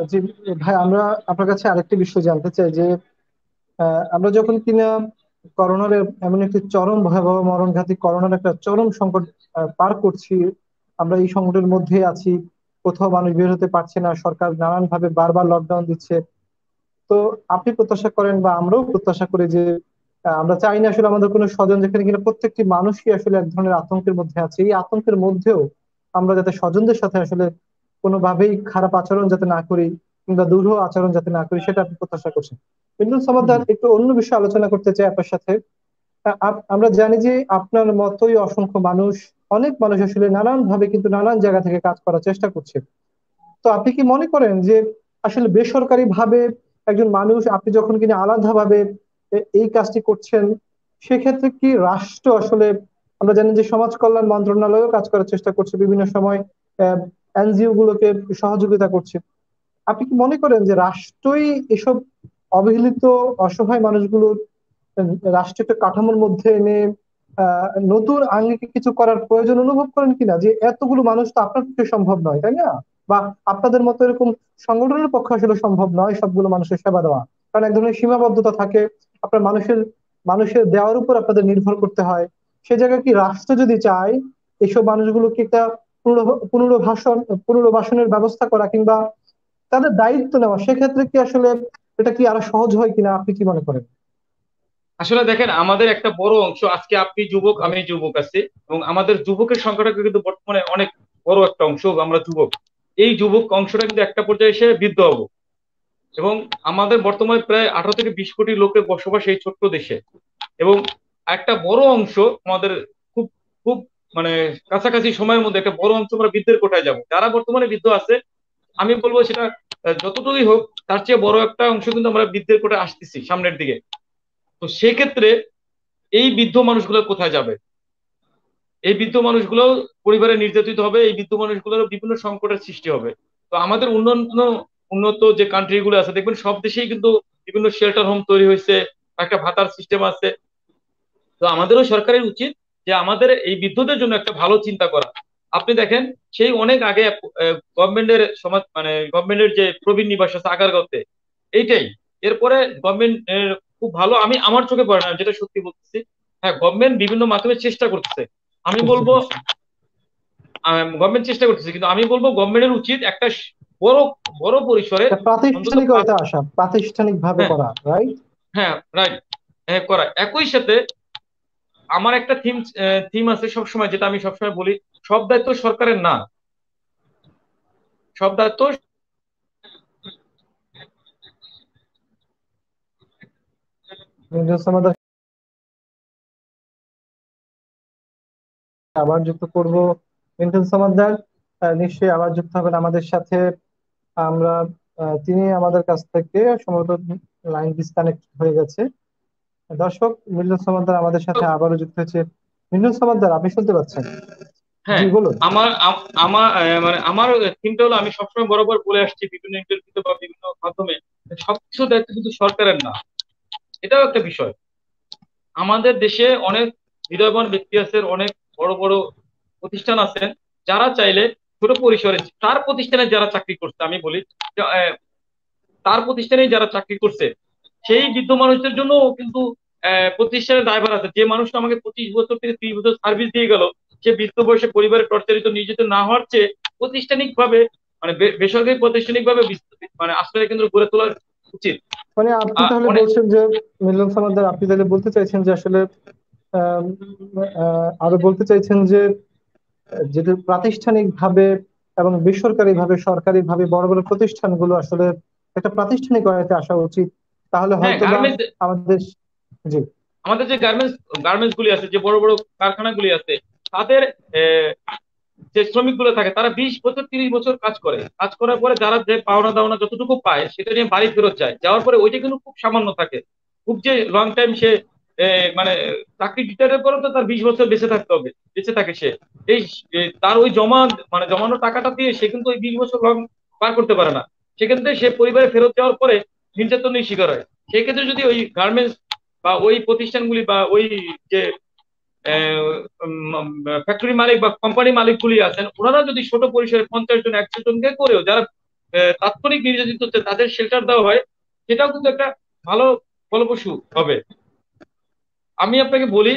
জি ভাই, আমরা আপনার কাছে আরেকটি বিষয় জানতে চাই যে আমরা যখন কিনা করোনার এমন একটি চরম ভয়াবহ মরণঘাতী করোনার একটা চরম সংকট পার করছি, আমরা এই সংকটের মধ্যে আছি, কোথাও মানুষ বের হতে পারছে না, সরকার নানান ভাবে বারবার লকডাউন দিচ্ছে। তো আপনি প্রত্যাশা করেন বা আমরাও প্রত্যাশা করি যে আমরা চাই না আসলে আমাদের কোনো স্বজন, যেখানে কিনা প্রত্যেকটি মানুষই আসলে এক ধরনের আতঙ্কের মধ্যে আছে, এই আতঙ্কের মধ্যেও আমরা যাতে স্বজনদের সাথে আসলে কোনোভাবেই খারাপ আচরণ যাতে না করি কিংবা দুরূহ আচরণ যাতে না করি, সেটা আপনি প্রত্যাশা করছেন। কিন্তু হুম। সমাদার একটু অন্য বিষয়ে আলোচনা করতে চাই আপনার সাথে। আমরা জানি যে আপনার মতোই অসংখ্য মানুষ, অনেক মানুষ আসলে নানান ভাবে কিন্তু নানান জায়গা থেকে কাজ করার চেষ্টা করছে। তো আপনি কি মনে করেন যে আসলে বেসরকারি ভাবে একজন মানুষ, আপনি যখন কিনা আলাদাভাবে এই কাজটি করছেন, সেক্ষেত্রে কি রাষ্ট্র আসলে, আমরা জানি যে সমাজ কল্যাণ মন্ত্রণালয়ও কাজ করার চেষ্টা করছে, বিভিন্ন সময় এনজিও গুলোকে সহযোগিতা করছে, আপনি কি মনে করেন যে রাষ্ট্রই এসব অবহেলিত অসহায় মানুষগুলোর রাষ্ট্রীয় কাঠামোর মধ্যে এনে নতুন আঙ্গিকে কিছু করার প্রয়োজন অনুভব করেন কিনা, যে এতগুলো মানুষ তো আপনার পক্ষে সম্ভব নয়, তাই না? বা আপনাদের মতো এরকম সংগঠনের পক্ষে আসলে সম্ভব নয় সবগুলো মানুষের সেবা দেওয়া, কারণ এক ধরনের সীমাবদ্ধতা থাকে, আপনার মানুষের মানুষের দেওয়ার উপর আপনাদের নির্ভর করতে হয়। সে জায়গায় কি রাষ্ট্র যদি চায় এইসব মানুষগুলোকে একটা পুনর্বাসন পুনর্বাসনের ব্যবস্থা করা কিংবা তাদের দায়িত্ব নেওয়া, সেক্ষেত্রে কি আসলে এটা কি আরো সহজ হয় কিনা, আপনি কি মনে করেন? আসলে দেখেন, আমাদের একটা বড় অংশ, আজকে আপনি যুবক আমি যুবক আছি, এবং আমাদের যুবকের সংখ্যাটা কিন্তু বর্তমানে অনেক বড় একটা অংশ, আমরা যুবক। এই যুবক অংশটা কিন্তু একটা পর্যায়ে এসে বৃদ্ধ হবো। এবং আমাদের বর্তমানে প্রায় 18 থেকে 20 কোটি লোকের বসবাস এই ছোট্ট দেশে। এবং একটা বড় অংশ আমাদের খুব খুব মানে কাছাকাছি সময়ের মধ্যে একটা বড় অংশ আমরা বৃদ্ধের কোঠায় যাব, যারা বর্তমানে বৃদ্ধ আছে। আমি বলবো সেটা যতটুকুই হোক, তার চেয়ে বড় একটা অংশ কিন্তু আমরা বৃদ্ধের কোঠায় আসতেছি সামনের দিকে। তো সেক্ষেত্রে এই বৃদ্ধ মানুষগুলো কোথায় যাবে? এই বৃদ্ধ মানুষগুলো পরিবারে নির্যাতিত হবে, এই বৃদ্ধ মানুষগুলোর বিভিন্ন সংকটের সৃষ্টি হবে। তো আমাদের উন্নত যে কান্ট্রি গুলো আছে, দেখবেন সব দেশেই কিন্তু বিভিন্ন শেল্টার হোম তৈরি হয়েছে, একটা ভাতার সিস্টেম আছে। তো আমাদেরও সরকারের উচিত যে আমাদের এই বৃদ্ধদের জন্য একটা ভালো চিন্তা করা। আপনি দেখেন, সেই অনেক আগে গভর্নমেন্টের সমাজ মানে গভর্নমেন্টের যে প্রবীণ নিবাস আছে আগারগাঁওতে, এইটাই। এরপরে গভর্নমেন্ট খুব ভালো, আমি আমার চোখে পড়ে না, যেটা সত্যি বলতেছি। হ্যাঁ, গভর্নমেন্ট বিভিন্ন মাধ্যমে চেষ্টা করতেছে, আমি বুঝতে বলবো পারছি। গভর্নমেন্ট চেষ্টা করতেছে, কিন্তু আমি বলবো গভর্নমেন্টের উচিত একটা বড় বড় পরিসরে এটা অন্তত পাঁচ। প্রাতিষ্ঠানিকতা আসা, প্রাতিষ্ঠানিক ভাবে হ্যাঁ, করা, রাইট? হ্যাঁ, রাইট। হ্যাঁ, করা একই সাথে আমার একটা থিম আছে সবসময়, যেটা আমি সবসময় বলি, সব দায়িত্ব সরকারের না, সব দায়িত্ব। আমাদের আবার যুক্ত করব মিন্টু সমাদ্দার, নিশ্চয়ই আবার যুক্ত হবেন আমাদের সাথে। আমরা তিনি আমাদের কাছ থেকে সম্ভবত লাইন ডিসকানেক্ট হয়ে গেছে। দর্শক, মিল্টন সমাদ্দার আমাদের সাথে আবারও যুক্ত হয়েছে। মিল্টন সমাদ্দার, আপনি শুনতে পাচ্ছেন? জি হ্যাঁ, বলুন। আমার আমার থিমটা হলো, আমি সবসময় বরাবর বলে আসছি বিভিন্ন ইন্টারভিউতে বা বিভিন্ন মাধ্যমে, সবকিছু দায়িত্ব কিন্তু সরকারের না। এটাও একটা বিষয়। আমাদের দেশে অনেক হৃদয়বান ব্যক্তি আছেন, অনেক বড় বড় প্রতিষ্ঠান আছেন, যারা চাইলে ছোট পরিসরে তার প্রতিষ্ঠানে যারা চাকরি করছে, আমি বলি যে, তার প্রতিষ্ঠানে যারা চাকরি করছে, সেই বৃদ্ধ মানুষদের জন্য কিন্তু প্রতিষ্ঠানের দায়ভার আছে। যে মানুষটা আমাকে 25 বছর থেকে 30 বছর সার্ভিস দিয়ে গেল, সে বৃদ্ধ বয়সে পরিবারের টর্চারিত নির্যাতিত না হওয়ার চেয়ে প্রাতিষ্ঠানিক ভাবে মানে বেসরকারি প্রাতিষ্ঠানিক ভাবে মানে আশ্রয় কেন্দ্র গড়ে তোলা উচিত। মানে আপনি তাহলে অনেক। বলছেন যে, মিলন সমাদ্দার, আপনি তাহলে বলতে চাইছেন যে আসলে আম, আরো বলতে চাইছেন যে যেটা প্রাতিষ্ঠানিক ভাবে এবং বেসরকারি ভাবে সরকারি ভাবে বড় বড় প্রতিষ্ঠানগুলো আসলে একটা প্রাতিষ্ঠানিক আয়তে আসা উচিত, তাহলে হ্যাঁ, হয়তো বা গার্মেন্টস, আমাদের। জি। আমাদের যে গার্মেন্টস গুলি আছে, যে বড় বড় কারখানাগুলি আছে, তাদের আহ, যে শ্রমিক গুলো থাকে, তারা 20 বছর 30 বছর কাজ করে, কাজ করার পরে যারা যে পাওনা দাওনা যতটুকু পায় সেটা নিয়ে বাড়ি ফেরত যায়, যাওয়ার পরে ওইটা কিন্তু খুব সামান্য থাকে। খুব যে লং টাইম সে এ, মানে চাকরি রিটায়ারের পরে তো তার 20 বছর বেঁচে থাকতে হবে, বেঁচে থাকে সে। এই তার ওই জমানো টাকাটা দিয়ে সে কিন্তু ওই 20 বছর পার করতে পারে না। সেক্ষেত্রে সে পরিবারে ফেরত যাওয়ার পরে নির্যাতনের শিকার হয়। সেক্ষেত্রে যদি ওই গার্মেন্টস বা ওই প্রতিষ্ঠানগুলি বা ওই যে ফ্যাক্টরি মালিক বা কোম্পানি মালিকগুলি আছেন, ওনারা যদি ছোট পরিসরে 50 জন 100 জনকে করেও যারা তাৎক্ষণিক নির্যাতিত হচ্ছে তাদের শেল্টার দেওয়া হয়, সেটাও কিন্তু একটা ভালো ফলপ্রসূ হবে। আমি আপনাকে বলি,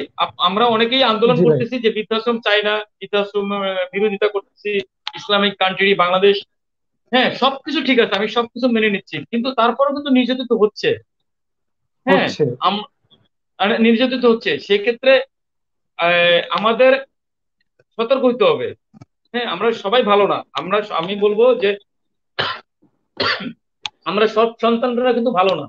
আমরা অনেকেই আন্দোলন জি ভাই। করতেছি যে বৃদ্ধাশ্রম চাই না, বৃদ্ধাশ্রম বিরোধিতা করতেছি, ইসলামিক কান্ট্রি বাংলাদেশ। হ্যাঁ, সবকিছু ঠিক আছে, আমি সবকিছু মেনে নিচ্ছি, কিন্তু তারপরেও কিন্তু নির্যাতিত হচ্ছে। হ্যাঁ, হচ্ছে। আর নির্যাতিত হচ্ছে। সেক্ষেত্রে আমাদের সতর্ক হইতে হবে। হ্যাঁ, আমরা সবাই ভালো না, আমি বলবো যে আমরা সব সন্তানরা কিন্তু ভালো না।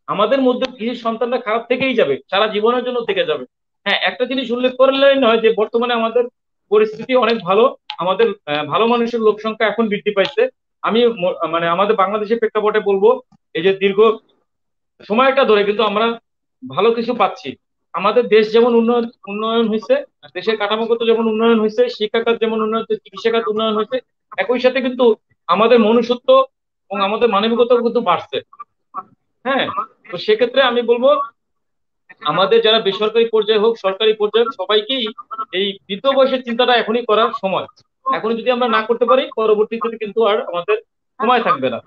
আমাদের মধ্যে কিছু সন্তানরা খারাপ থেকেই যাবে, সারা জীবনের জন্য থেকে যাবে। হ্যাঁ, একটা জিনিস উল্লেখ করলেই নয় যে বর্তমানে আমাদের পরিস্থিতি অনেক ভালো। আমাদের ভালো মানুষের লোক সংখ্যা এখন বৃদ্ধি পাইছে। আমি মানে আমাদের বাংলাদেশের প্রেক্ষাপটে বলবো, এই যে দীর্ঘ সময়টা ধরে কিন্তু আমরা ভালো কিছু পাচ্ছি। আমাদের দেশ যেমন উন্নয়ন উন্নয়ন হয়েছে, দেশের কাঠামোগত যেমন উন্নয়ন হয়েছে, শিক্ষাখাত যেমন উন্নয়ন হয়েছে, চিকিৎসা খাত উন্নয়ন হয়েছে, একই সাথে কিন্তু আমাদের মনুষ্যত্ব এবং আমাদের মানবিকতাও কিন্তু বাড়ছে। হ্যাঁ, তো সেক্ষেত্রে আমি বলবো আমাদের যারা বেসরকারি পর্যায়ে হোক সরকারি পর্যায়ে হোক, সবাইকেই এই বৃদ্ধ বয়সের চিন্তাটা এখনই করার সময়। এখন যদি আমরা না করতে পারি, পরবর্তীতে কিন্তু আর আমাদের সময় থাকবে না।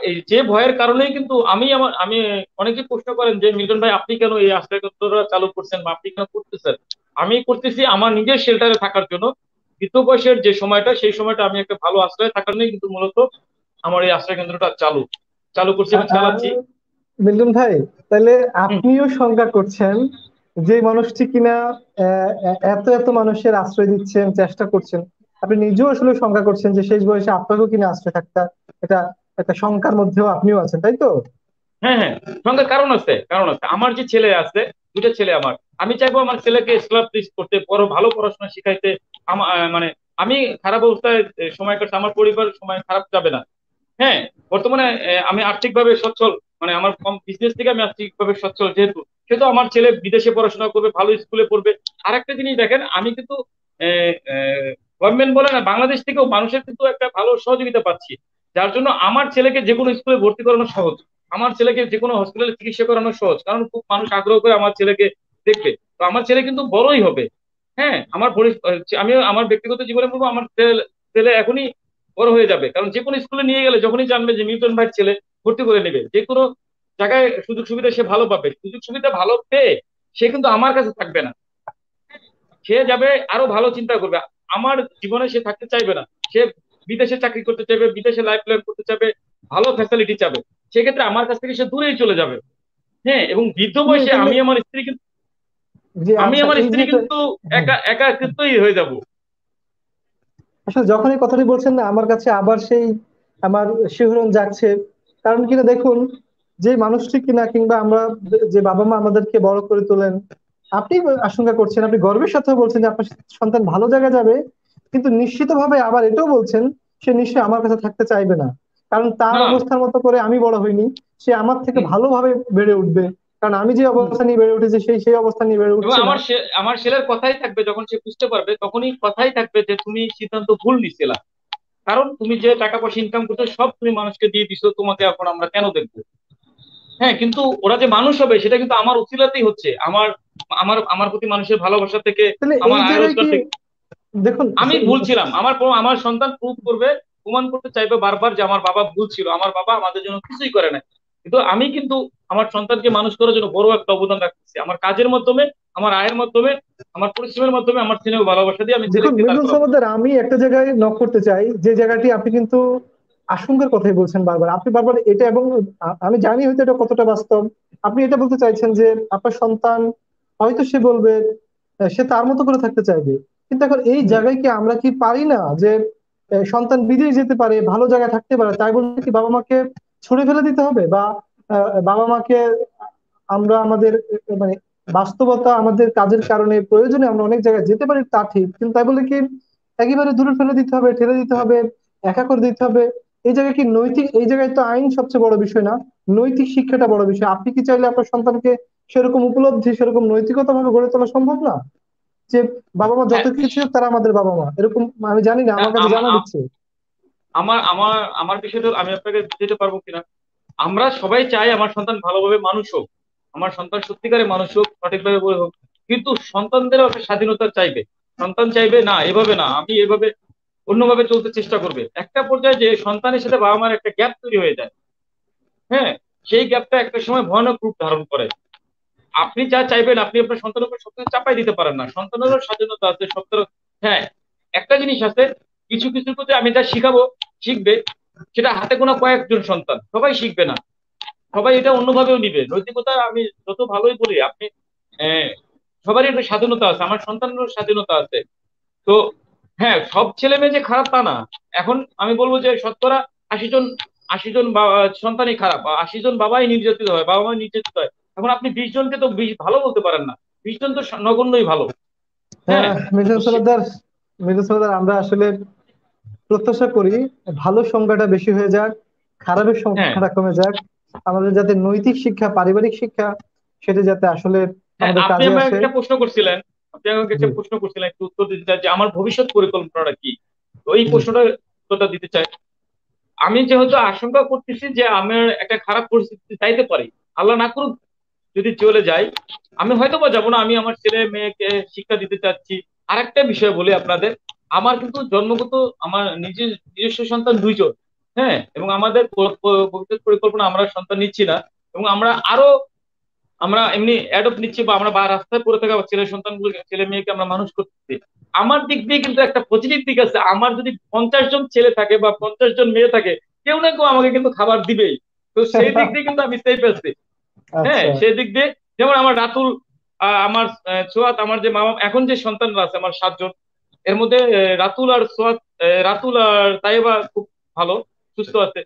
এই যে ভয়ের কারণেই কিন্তু আমি অনেকে প্রশ্ন করেন যে মিল্টন ভাই আপনি কেন এই আশ্রয় কেন্দ্রটা চালু করছেন বা আপনি কেন করতেছেন। আমি করতেছি আমার নিজের শেল্টারে থাকার জন্য। বৃদ্ধ বয়সের যে সময়টা, সেই সময়টা আমি একটা ভালো আশ্রয় থাকার জন্য কিন্তু মূলত আমার এই আশ্রয় কেন্দ্রটা চালু চালু করছি এবং চালাচ্ছি। মিল্টন ভাই, তাহলে হুম। আপনিও শঙ্কা করছেন যে মানুষটি কিনা এত এত মানুষের আশ্রয় দিচ্ছেন, চেষ্টা করছেন, আপনি নিজেও আসলে শঙ্কা করছেন যে শেষ বয়সে আপনাকেও কিনা আশ্রয় থাকতা, এটা একটা শঙ্কার মধ্যেও আপনিও আছেন, তাই তো? হ্যাঁ, হ্যাঁ, সঙ্গে কারণ আছে, কারণ আছে। আমার যে ছেলে আছে, দুটো ছেলে আমার, আমি চাইবো আমার ছেলেকে এস্টাবলিশ করতে, ভালো পড়াশোনা শিখাইতে। মানে আমি খারাপ অবস্থায় সময় কাটছে, আমার পরিবার সময় খারাপ যাবে না। হ্যাঁ, বর্তমানে আমি আর্থিকভাবে সচ্ছল, মানে আমার কম বিজনেস থেকে আমি আর্থিকভাবে সচ্ছল যেহেতু, সেহেতু আমার ছেলে বিদেশে পড়াশোনা করবে, ভালো স্কুলে পড়বে। আর একটা জিনিস দেখেন, আমি কিন্তু গভর্নমেন্ট বলে না, বাংলাদেশ থেকেও মানুষের কিন্তু একটা ভালো সহযোগিতা পাচ্ছি, যার জন্য আমার ছেলেকে যে কোনো স্কুলে ভর্তি করানো সহজ, আমার ছেলেকে যে কোনো হসপিটালে চিকিৎসা করানো সহজ, কারণ খুব মানুষ আগ্রহ করে আমার ছেলেকে দেখবে। তো আমার ছেলে কিন্তু বড়ই হবে। হ্যাঁ, আমি আমার ব্যক্তিগত জীবনে বলবো, আমার ছেলে ছেলে এখনই বড় হয়ে যাবে, কারণ যে কোনো স্কুলে নিয়ে গেলে যখনই জানবে যে মিল্টন ভাইয়ের ছেলে, ভর্তি করে নেবে। যে কোনো জায়গায় সুযোগ সুবিধা সে ভালো পাবে, সুযোগ সুবিধা ভালো পেয়ে সে কিন্তু আমার কাছে থাকবে না, সে যাবে আরো ভালো চিন্তা করবে। আমার জীবনে সে থাকতে চাইবে না, সে বিদেশে চাকরি করতে চাইবে, বিদেশে লাইফ প্ল্যান করতে চাইবে, ভালো ফ্যাসিলিটি চাবে। সেক্ষেত্রে আমার কাছ থেকে সে দূরেই চলে যাবে। হ্যাঁ, এবং বৃদ্ধ জি বয়সে তাহলে, জি আমি আচ্ছা, আমার এই স্ত্রী যে কিন্তু হ্যাঁ, একাকিত্বই হয়ে যাব। আসলে যখন এই কথাটি বলছেন না, আমার কাছে আবার সেই আমার শিহরণ জাগছে। কারণ কিনা দেখুন, যে মানুষটি কিনা কিংবা আমরা যে বাবা মা আমাদেরকে বড় করে তোলেন, আপনি আশঙ্কা করছেন, আপনি গর্বের সাথে বলছেন যে আপনার সন্তান ভালো জায়গায় যাবে, কিন্তু নিশ্চিতভাবে আবার এটাও বলছেন সে নিশ্চয়ই আমার কাছে থাকতে চাইবে না। কারণ তার না। অবস্থার মতো করে আমি বড় হইনি, সে আমার থেকে হুম, ভালোভাবে বেড়ে উঠবে। কারণ আমি যে হুম। অবস্থা নিয়ে বেড়ে উঠেছি সেই অবস্থা নিয়ে বেড়ে এবং উঠছে না। আমার ছেলের কথাই থাকবে, যখন সে বুঝতে পারবে তখনই কথাই থাকবে যে তুমি সিদ্ধান্ত ভুল নিছিলা, কারণ তুমি যে টাকা পয়সা ইনকাম করছো সব তুমি মানুষকে দিয়ে দিছো, তোমাকে এখন আমরা কেন দেখবো। হ্যাঁ, কিন্তু ওরা যে মানুষ হবে সেটা কিন্তু আমার উছিলাতেই হচ্ছে, আমার আমার আমার প্রতি মানুষের ভালোবাসা থেকে, তাহলে আমার এই আয় জায়গায় রোজগার কি থেকে। দেখুন, আমি ভুল ছিলাম, আমার সন্তান প্রুভ করবে, প্রমাণ করতে চাইবে বারবার যে আমার বাবা ভুল ছিল, আমার বাবা আমাদের জন্য কিছুই করে নাই। কিন্তু আমি কিন্তু আমার সন্তানকে মানুষ করার জন্য বড় একটা অবদান রাখতেছি, আমার কাজের মাধ্যমে, আমার আয়ের মাধ্যমে, আমার পরিশ্রমের মাধ্যমে, আমার ছেলেকে ভালোবাসা দিয়ে আমি দেখুন ছেলেকে দাঁড় মিলন করাবো। সমাদার, আমি একটা জায়গায় নক করতে চাই, যে জায়গাটি আপনি কিন্তু আশঙ্কার কথাই বলছেন বারবার, আপনি বারবার এটা, এবং আমি জানি হয়তো এটা কতটা বাস্তব। আপনি এটা বলতে চাইছেন যে আপনার সন্তান হয়তো সে বলবে সে তার মতো করে থাকতে চাইবে, কিন্তু এখন এই হুম। জায়গায় কি আমরা কি পারি না যে সন্তান বিদেশ যেতে পারে, ভালো জায়গায় থাকতে পারে, তাই বলে কি বাবা মাকে ছুড়ে ফেলে দিতে হবে? বা বাবা মাকে আমরা আমাদের মানে বাস্তবতা, আমাদের কাজের কারণে প্রয়োজনে আমরা অনেক জায়গায় যেতে পারি, তা ঠিক, কিন্তু তাই বলে কি একেবারে দূরে ফেলে দিতে হবে, ঠেলে দিতে হবে, একা করে দিতে হবে? এই জায়গায় কি নৈতিক, এই জায়গায় তো আইন সবচেয়ে বড় বিষয় না, নৈতিক শিক্ষাটা বড় বিষয়। আপনি কি চাইলে আপনার সন্তানকে সেরকম উপলব্ধি, সেরকম নৈতিকতা ভাবে গড়ে তোলা সম্ভব না? যে বাবা মা যত হ্যাঁ, কিছু হোক, তারা আমাদের বাবা মা, এরকম আমি জানি না, না, আমার কাছে জানার ইচ্ছে। আমার আমার আমার বিষয়টা আমি আপনাকে দিতে পারবো কিনা। আমরা সবাই চাই আমার সন্তান ভালোভাবে মানুষ হোক, আমার সন্তান সত্যিকারে মানুষ হোক, সঠিকভাবে বড় হোক। কিন্তু সন্তানদেরও একটা স্বাধীনতা চাইবে। সন্তান চাইবে না এভাবে না, আমি এভাবে অন্যভাবে চলতে চেষ্টা করবে। একটা পর্যায়ে যে সন্তানের সাথে বাবা মার একটা গ্যাপ তৈরি হয়ে যায়, হ্যাঁ, সেই গ্যাপটা একটা সময় ভয়ানক রূপ ধারণ করে। আপনি যা চাইবেন আপনি আপনার সন্তানের উপর সবকিছু চাপাই দিতে পারেন না, সন্তানেরও স্বাধীনতা আছে সন্তানের। হ্যাঁ, একটা জিনিস আছে, কিছু কিছু ক্ষেত্রে আমি যা শিখাবো শিখবে, সেটা হাতে গোনা কয়েকজন সন্তান, সবাই শিখবে না, সবাই এটা অন্যভাবেও নিবে। নৈতিকতা আমি যত ভালোই বলি, আপনি আহ, সবারই একটা স্বাধীনতা আছে, আমার সন্তানেরও স্বাধীনতা আছে। তো হ্যাঁ, সব ছেলে মেয়ে যে খারাপ তা না। এখন আমি বলবো যে শতকরা 80 জন, 80 জন সন্তানই খারাপ, বা 80 জন বাবাই নির্যাতিত হয়, বাবা মা নির্যাতিত হয়। এখন আপনি 20 জনকে তো ভালো বলতে পারেন না, 20 জন তো নগণ্যই ভালো। হ্যাঁ, তো মিঠুন সরদার, আমরা আসলে প্রত্যাশা করি ভালো সংখ্যাটা বেশি হয়ে যাক, খারাপের হ্যাঁ, সংখ্যাটা কমে যাক। আমাদের যাতে নৈতিক শিক্ষা, পারিবারিক শিক্ষা, সেটা যাতে আসলে হ্যাঁ, আমাদের আপনি কাজে আমাকে আসে। একটা প্রশ্ন করছিলেন, আপনি আমাকে জি। একটা প্রশ্ন করছিলেন, একটু উত্তর দিতে চাই যে আমার ভবিষ্যৎ পরিকল্পনাটা কি। তো এই জি। প্রশ্নটা উত্তরটা দিতে চাই। আমি যেহেতু আশঙ্কা করতেছি যে আমার একটা খারাপ পরিস্থিতি চাইতে পারি, আল্লাহ না করুক যদি চলে যাই, আমি হয়তো বা যাবো না, আমি আমার ছেলে মেয়েকে শিক্ষা দিতে চাচ্ছি। আরেকটা বিষয় বলি আপনাদের, আমার কিন্তু জন্মগত আমার নিজস্ব সন্তান 2 জন। হ্যাঁ, এবং আমাদের ভবিষ্যৎ পরিকল্পনা আমরা সন্তান নিচ্ছি না, এবং আমরা এমনি অ্যাডপ্ট নিচ্ছি, বা আমরা বা রাস্তায় পড়ে থাকা ছেলে সন্তানগুলো, ছেলে মেয়েকে আমরা মানুষ করতেছি। আমার দিক দিয়ে কিন্তু একটা পজিটিভ দিক আছে, আমার যদি 50 জন ছেলে থাকে বা 50 জন মেয়ে থাকে, কেউ না কেউ আমাকে কিন্তু খাবার দিবেই। তো সেই দিক দিয়ে কিন্তু আমি সেফ আছি। হ্যাঁ, আচ্ছা। সেই দিক দিয়ে যেমন আমার রাতুল, আমার সোয়াত, আমার যে মামা এখন যে সন্তানরা আছে আমার 7 জন, এর মধ্যে রাতুল আর সোয়াত, রাতুল আর তাইবা খুব ভালো, সুস্থ আছে।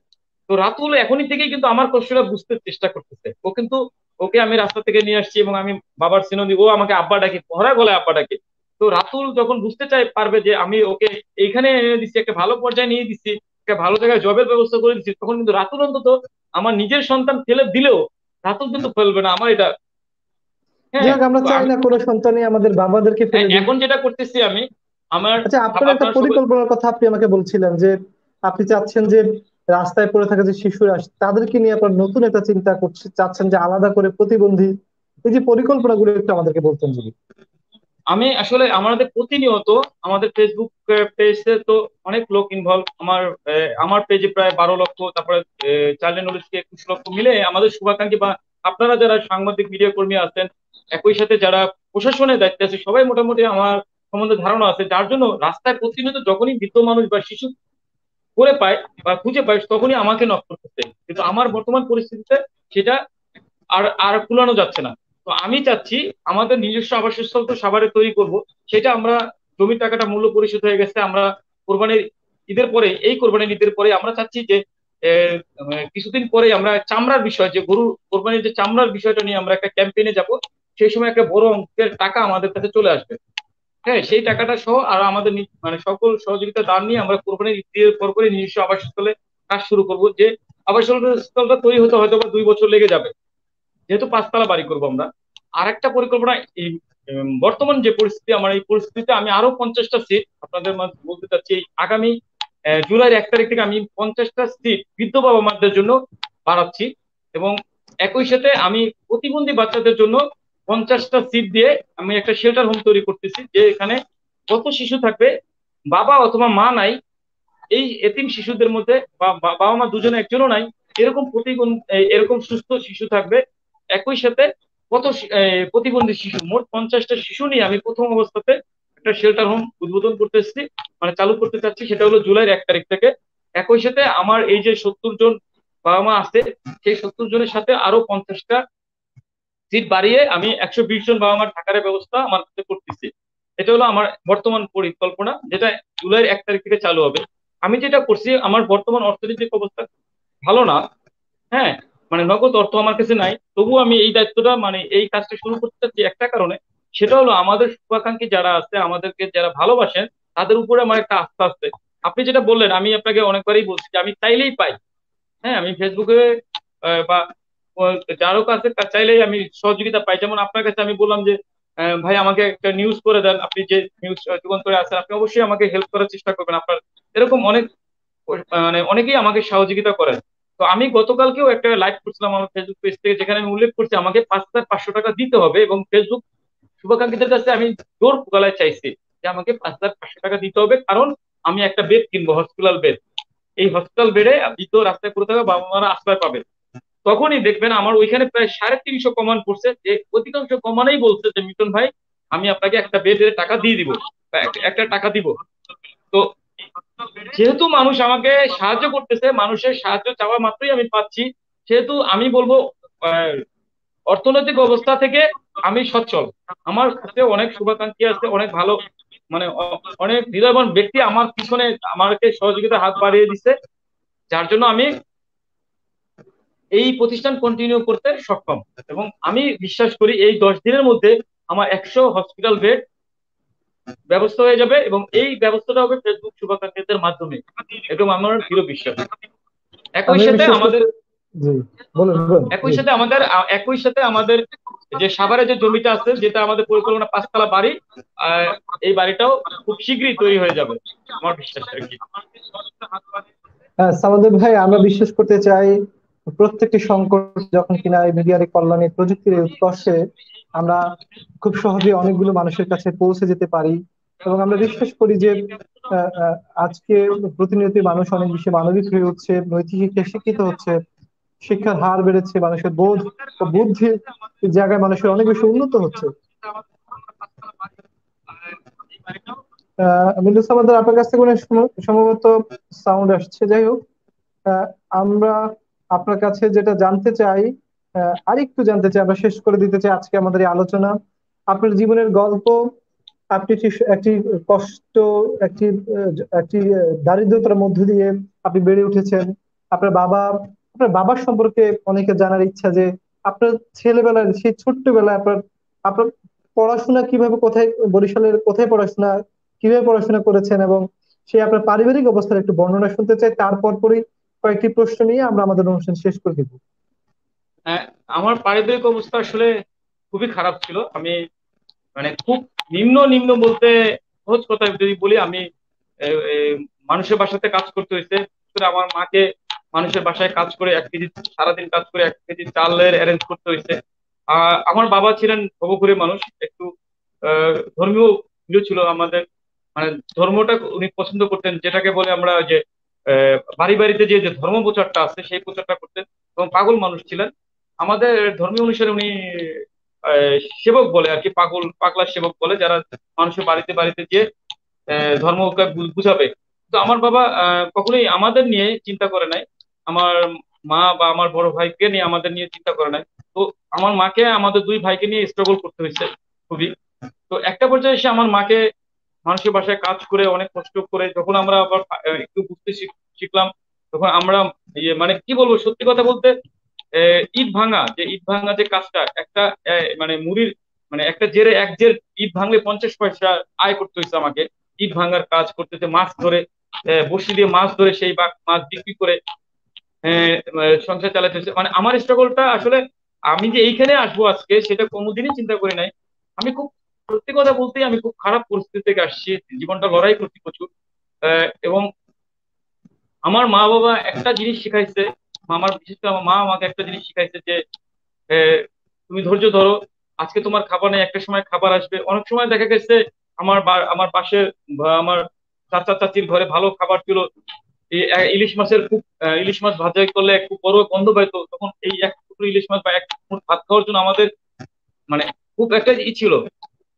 তো রাতুল এখনই থেকেই কিন্তু আমার কষ্টটা বুঝতে চেষ্টা করতেছে। ও কিন্তু, ওকে আমি রাস্তা থেকে নিয়ে আসছি এবং আমি বাবার সিনোনি, ও আমাকে আব্বা ডাকে, পহরা গলায় আব্বা ডাকে। তো রাতুল যখন বুঝতে চাই পারবে যে আমি ওকে এইখানে এনে দিচ্ছি, একটা ভালো পর্যায়ে নিয়ে দিচ্ছি, একটা ভালো জায়গায় জবের ব্যবস্থা করে দিচ্ছি, তখন কিন্তু রাতুল অন্তত আমার নিজের সন্তান ফেলে দিলেও রাতুল কিন্তু ফেলবে না আমার এটা। হ্যাঁ, যাক, আমরা তো চাই আমি না কোনো সন্তানই আমাদের বাবাদেরকে ফেলে দিক। এখন যেটা করতেছি আমি, আমার আচ্ছা, আপনার একটা আপনার সবাই, পরিকল্পনার কথা আপনি আমাকে বলছিলেন যে আপনি চাচ্ছেন যে রাস্তায় পড়ে থাকা যে শিশুরা তাদেরকে নিয়ে আপনার নতুন একটা চিন্তা করছে, চাচ্ছেন যে আলাদা করে প্রতিবন্ধী, এই যে পরিকল্পনাগুলো একটু আমাদেরকে বলতেন যদি। আমি আসলে আমাদের প্রতিনিয়ত আমাদের ফেসবুক পেজে তো অনেক লোক ইনভলভ, আমার পেজে প্রায় 12 লক্ষ, তারপরে চাইল্ড নলেজ কে 21 লক্ষ মিলে আমাদের শুভাকাঙ্ক্ষী, বা আপনারা যারা সাংবাদিক মিডিয়া কর্মী আছেন, একই সাথে যারা প্রশাসনের দায়িত্বে আছে, সবাই মোটামুটি আমার সম্বন্ধে ধারণা আছে, যার জন্য রাস্তায় প্রতিনিয়ত যখনই বৃদ্ধ মানুষ বা শিশু করে পায় বা খুঁজে পায়, তখনই আমাকে নক করতেছে। কিন্তু আমার বর্তমান পরিস্থিতিতে সেটা আর আর কুলানো যাচ্ছে না। তো আমি চাচ্ছি আমাদের নিজস্ব আবাসস্থল তো সাভারে তৈরি করব। সেটা আমরা, জমির টাকাটা মূল্য পরিশোধ হয়ে গেছে, আমরা কোরবানির ঈদের পরে, এই কোরবানির ঈদের পরে আমরা চাচ্ছি যে কিছুদিন পরে আমরা চামড়ার বিষয়, যে গরুর কোরবানির যে চামড়ার বিষয়টা নিয়ে আমরা একটা ক্যাম্পেইনে যাব। সেই সময় একটা বড় অঙ্কের টাকা আমাদের কাছে চলে আসবে। হ্যাঁ, সেই টাকাটা সহ আর আমাদের মানে সকল সহযোগিতা দান নিয়ে আমরা কোরবানির ঈদের পর করে নিজস্ব আবাসস্থলে কাজ শুরু করব। যে আবাসস্থলটা তৈরি হতে হয়তো বা 2 বছর লেগে যাবে, যেহেতু 5 তলা বাড়ি করবো আমরা। আর একটা পরিকল্পনা, এই বর্তমান যে পরিস্থিতি, আমার এই পরিস্থিতিতে আমি আরো 50টা সিট আপনাদের মাঝে বলতে চাচ্ছি, এই আগামী জুলাইয়ের 1 তারিখ থেকে আমি 50টা সিট বৃদ্ধ বাবা মাদের জন্য বাড়াচ্ছি। এবং একই সাথে আমি প্রতিবন্ধী বাচ্চাদের জন্য 50টা সিট দিয়ে আমি একটা শেল্টার হোম তৈরি করতেছি, যে এখানে কত শিশু থাকবে, বাবা অথবা মা নাই, এই এতিম শিশুদের মধ্যে, বা বাবা মা দুজনে একজনও নাই, এরকম এরকম সুস্থ শিশু থাকবে। একই সাথে প্রতিবন্ধী শিশু, মোট 50টা শিশু নিয়ে আমি প্রথম অবস্থাতে একটা শেল্টার হোম উদ্বোধন করতেছি, মানে চালু করতে চাচ্ছি। সেটা হলো জুলাইয়ের 1 তারিখ থেকে। একই সাথে আমার এই যে 70 জন বাবা মা আছে, সেই 70 জনের সাথে আরো 50টা সিট বাড়িয়ে আমি 120 জন বাবা মার থাকার ব্যবস্থা আমার কাছে করতেছি। এটা হলো আমার বর্তমান পরিকল্পনা, যেটা জুলাইয়ের 1 তারিখ থেকে চালু হবে। আমি যেটা করছি, আমার বর্তমান অর্থনৈতিক অবস্থা ভালো না। হ্যাঁ, মানে নগদ অর্থ আমার কাছে নাই, তবুও আমি এই দায়িত্বটা, মানে এই কাজটা শুরু করতে চাচ্ছি একটা কারণে। সেটা হলো আমাদের শুভাকাঙ্ক্ষী যারা আছে, আমাদেরকে যারা ভালোবাসেন, তাদের উপরে আমার একটা আস্থা আছে। আপনি যেটা বললেন, আমি আপনাকে অনেকবারই বলছি যে আমি চাইলেই পাই। হ্যাঁ, আমি ফেসবুকে যারও কাছে চাইলেই আমি সহযোগিতা পাই। যেমন আপনার কাছে আমি বললাম যে ভাই আমাকে একটা নিউজ করে দেন, আপনি যে নিউজ যুগান্তরে আছেন আপনি অবশ্যই আমাকে হেল্প করার চেষ্টা করবেন। আপনার এরকম অনেক মানে অনেকেই আমাকে সহযোগিতা করেন। তো আমি গতকালকেও একটা লাইভ করছিলাম আমার ফেসবুক পেজ থেকে, যেখানে আমি উল্লেখ করছি আমাকে 5,500 টাকা দিতে হবে, এবং ফেসবুক শুভাকাঙ্ক্ষীদের কাছে আমি জোর গলায় চাইছি যে আমাকে 5,500 টাকা দিতে হবে, কারণ আমি একটা বেড কিনবো, হসপিটাল বেড। এই হসপিটাল বেডে বৃদ্ধ রাস্তায় পড়ে থাকা বাবা মারা আশ্রয় পাবে। তখনই দেখবেন আমার ওইখানে প্রায় 350 কমান পড়ছে, যে অধিকাংশ কমানেই বলছে যে মিটন ভাই আমি আপনাকে একটা বেডের টাকা দিয়ে দিব, বা একটা টাকা দিব। তো যেহেতু মানুষ আমাকে সাহায্য করতেছে, মানুষের সাহায্য চাওয়া মাত্রই আমি পাচ্ছি, সেহেতু আমি বলবো আহ, অর্থনৈতিক অবস্থা থেকে আমি সচ্ছল। আমার কাছে অনেক শুভাকাঙ্ক্ষী আছে, অনেক ভালো মানে অনেক হৃদয়বান ব্যক্তি আমার পিছনে আমাকে সহযোগিতা হাত বাড়িয়ে দিচ্ছে, যার জন্য আমি এই প্রতিষ্ঠান কন্টিনিউ করতে সক্ষম। এবং আমি বিশ্বাস করি এই 10 দিনের মধ্যে আমার 100 হসপিটাল বেড ব্যবস্থা হয়ে যাবে, এবং এই ব্যবস্থাটা হবে ফেসবুক শুভাকাঙ্ক্ষীদের মাধ্যমে। এরকম আমার দৃঢ় বিশ্বাস। একই আমি সাথে বিশ্বাস আমাদের করতে, জি বলুন বলুন, একই জি। সাথে আমাদের একই সাথে আমাদের যে সাভারে যে জমিটা আছে, যেটা আমাদের পরিকল্পনা 5 তলা বাড়ি, আহ, এই বাড়িটাও খুব শীঘ্রই তৈরি হয়ে যাবে, আমার বিশ্বাস আর কি। হ্যাঁ সামাদের ভাই, আমরা বিশ্বাস করতে চাই প্রত্যেকটি সংকট যখন কিনা এই মিডিয়ার এই কল্যাণে প্রযুক্তির এই উৎকর্ষে আমরা খুব সহজে অনেকগুলো মানুষের কাছে পৌঁছে যেতে পারি। এবং আমরা বিশ্বাস করি যে আহ, আহ, আজকে প্রতিনিয়ত মানুষ অনেক বেশি মানবিক হয়ে উঠছে, নৈতিক শিক্ষায় শিক্ষিত হচ্ছে, শিক্ষার হার বেড়েছে, মানুষের বোধ ও বুদ্ধির জায়গায় মানুষের অনেক বেশি উন্নত হচ্ছে। মিন্টু আমাদের আপনার কাছ থেকে মনে হয় সম্ভবত সাউন্ড আসছে, যাই হোক। আহ, আমরা আপনার কাছে যেটা জানতে চাই, আরেকটু জানতে চাই, আমরা শেষ করে দিতে চাই আজকে আমাদের এই আলোচনা। আপনার জীবনের গল্প, আপনি একটি কষ্ট, একটি একটি দারিদ্রতার মধ্য দিয়ে আপনি বেড়ে উঠেছেন। আপনার বাবা, আপনার বাবার সম্পর্কে অনেকে জানার ইচ্ছা যে আপনার ছেলেবেলায় সেই ছোট্টবেলায় আপনার আপনার পড়াশোনা কিভাবে, কোথায়, বরিশালের কোথায় পড়াশোনা, কিভাবে পড়াশোনা করেছেন, এবং সেই আপনার পারিবারিক অবস্থার একটু বর্ণনা শুনতে চাই। তারপর পরই কয়েকটি প্রশ্ন নিয়ে আমরা আমাদের অনুষ্ঠান শেষ করে দিব। হ্যাঁ, আমার পারিবারিক অবস্থা আসলে খুবই খারাপ ছিল। আমি মানে খুব নিম্ন নিম্ন বলতে, সহজ কথা যদি বলি, আমি এ, এ, মানুষের বাসাতে কাজ করতে হয়েছে। বিশেষ করে আমার মাকে মানুষের বাসায় কাজ করে 1 কেজি, সারাদিন কাজ করে 1 কেজি চালের অ্যারেঞ্জ করতে হয়েছে। আমার বাবা ছিলেন ভবঘুরে মানুষ, একটু ধর্মীয় প্রিয় ছিল আমাদের, মানে ধর্মটা উনি পছন্দ করতেন, যেটাকে বলে আমরা ওই যে বাড়ি বাড়িতে যে যে ধর্ম প্রচারটা আছে সেই প্রচারটা করতেন, এবং পাগল মানুষ ছিলেন। আমাদের ধর্মীয় অনুসারে উনি সেবক বলে আর কি, পাগলা সেবক বলে, যারা মানুষের বাড়িতে বাড়িতে যে ধর্মকে বুঝাবে। তো আমার বাবা কখনোই আমাদের নিয়ে চিন্তা করে নাই, আমার মা বা আমার বড় ভাইকে নিয়ে আমাদের নিয়ে চিন্তা করে নাই। তো আমার মাকে আমাদের দুই ভাইকে নিয়ে স্ট্রাগল করতে হয়েছে খুবই। তো একটা পর্যায়ে এসে আমার মাকে মানুষের বাসায় কাজ করে অনেক কষ্ট করে যখন আমরা আবার একটু বুঝতে শিখলাম, তখন আমরা মানে কি বলবো, সত্যি কথা বলতে ইট ভাঙা, যে ইট ভাঙা যে কাজটা একটা মানে মুড়ির, মানে একটা জেরে এক জের ইট ভাঙলে 50 পয়সা আয় করতে হয়েছে আমাকে। ইট ভাঙার কাজ করতেছে, মাছ ধরে বড়শি দিয়ে মাছ ধরে সেই মাছ বিক্রি করে সংসার চালাতে হচ্ছে। মানে আমার স্ট্রাগলটা আসলে, আমি যে এইখানে আসবো আজকে সেটা কোনোদিনই চিন্তা করি নাই। আমি খুব, সত্যি কথা বলতে আমি খুব খারাপ পরিস্থিতি থেকে আসছি, জীবনটা লড়াই করছি প্রচুর। এবং আমার মা বাবা একটা জিনিস শিখাইছে, বিশেষ করে আমার মা আমাকে একটা জিনিস শিখাইছে যে তুমি ধৈর্য ধরো, আজকে তোমার খাবার নেই, একটা সময় খাবার আসবে। অনেক সময় দেখা গেছে আমার পাশে বা আমার চাচা চাচির ঘরে ভালো খাবার ছিল, ইলিশ মাছের খুব ইলিশ মাছ ভাজা করলে খুব বড় গন্ধ পাইতো, তখন এই এক টুকরো ইলিশ মাছ বা এক মুঠ ভাত খাওয়ার জন্য আমাদের মানে খুব একটা ছিল,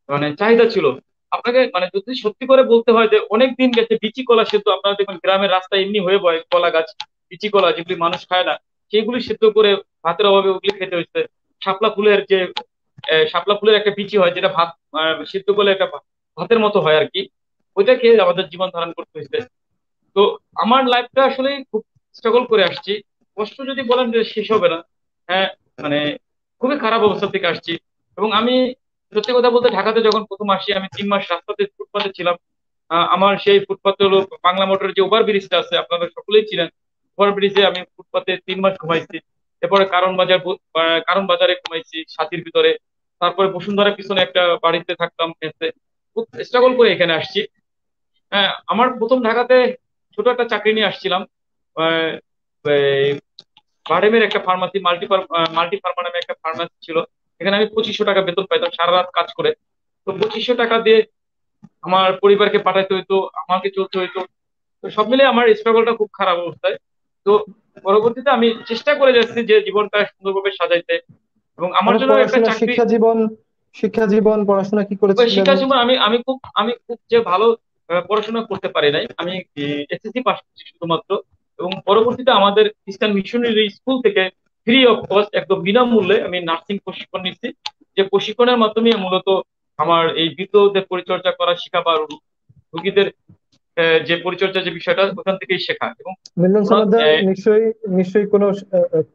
মানে চাহিদা ছিল। আপনাকে মানে যদি সত্যি করে বলতে হয় যে অনেক দিন গেছে বিচি কলা সেদ্ধ, আপনারা দেখবেন গ্রামের রাস্তায় এমনি হয়ে পড়ে কলা গাছ, বিচি কলা যেগুলি মানুষ খায় না, সেগুলি সেদ্ধ করে ভাতের অভাবে ওগুলি খেতে হয়েছে। শাপলা ফুলের যে শাপলা ফুলের একটা বিচি হয়, যেটা ভাত সিদ্ধ করলে একটা ভাতের মতো হয় আর কি, ওইটা খেয়ে আমাদের জীবন ধারণ করতে হয়েছে। তো আমার লাইফটা আসলে খুব স্ট্রাগল করে আসছি। কষ্ট যদি বলেন যে শেষ হবে না। হ্যাঁ, মানে খুবই খারাপ অবস্থা থেকে আসছি। এবং আমি সত্যি কথা বলতে ঢাকাতে যখন প্রথম আসি আমি 3 মাস রাস্তাতে ফুটপাতে ছিলাম। আমার সেই ফুটপাতে হলো বাংলা মোটরের যে ওভার ব্রিজটা আছে, আপনারা সকলেই ছিলেন, ওভার ব্রিজে আমি ফুটপাতে 3 মাস ঘুমাইছি। এরপরে কারণ বাজারে কমাইছি সাথীর ভিতরে। তারপরে বসুন্ধরার পিছনে একটা বাড়িতে থাকতাম মেসে। খুব স্ট্রাগল করে এখানে আসছি। হ্যাঁ, আমার প্রথম ঢাকাতে ছোট একটা চাকরি নিয়ে আসছিলাম। আহ, এই বাডেমের একটা ফার্মাসি, মাল্টি ফার্মা নামে একটা ফার্মাসি ছিল। এখানে আমি 2500 টাকা বেতন পাইতাম সারা রাত কাজ করে। তো 2500 টাকা দিয়ে আমার পরিবারকে পাঠাইতে হইতো, আমাকে চলতে হইতো। তো সব মিলে আমার স্ট্রাগলটা খুব খারাপ অবস্থায়। তো পরবর্তীতে আমি চেষ্টা করে যাচ্ছি যে জীবনটা সুন্দরভাবে সাজাইতে, এবং আমার মানে জন্য একটা পড়াশোনা, চাকরি। শিক্ষা জীবন পড়াশোনা কি ওই করেছিলেন? শিক্ষা জীবন আমি খুব যে ভালো পড়াশোনা করতে পারি নাই। আমি এসএসসি পাস করছি শুধুমাত্র। এবং পরবর্তীতে আমাদের খ্রিস্টান মিশনারি স্কুল থেকে ফ্রি অফ কস্ট, একদম বিনামূল্যে আমি নার্সিং প্রশিক্ষণ নিচ্ছি। যে প্রশিক্ষণের মাধ্যমে মূলত আমার এই বৃদ্ধদের পরিচর্যা করা শেখা, বা রোগীদের যে পরিচর্যা যে বিষয়টা ওখান থেকেই শেখা। এবং মিলন ওনার সমাদ্দার, নিশ্চয়ই নিশ্চয়ই কোনো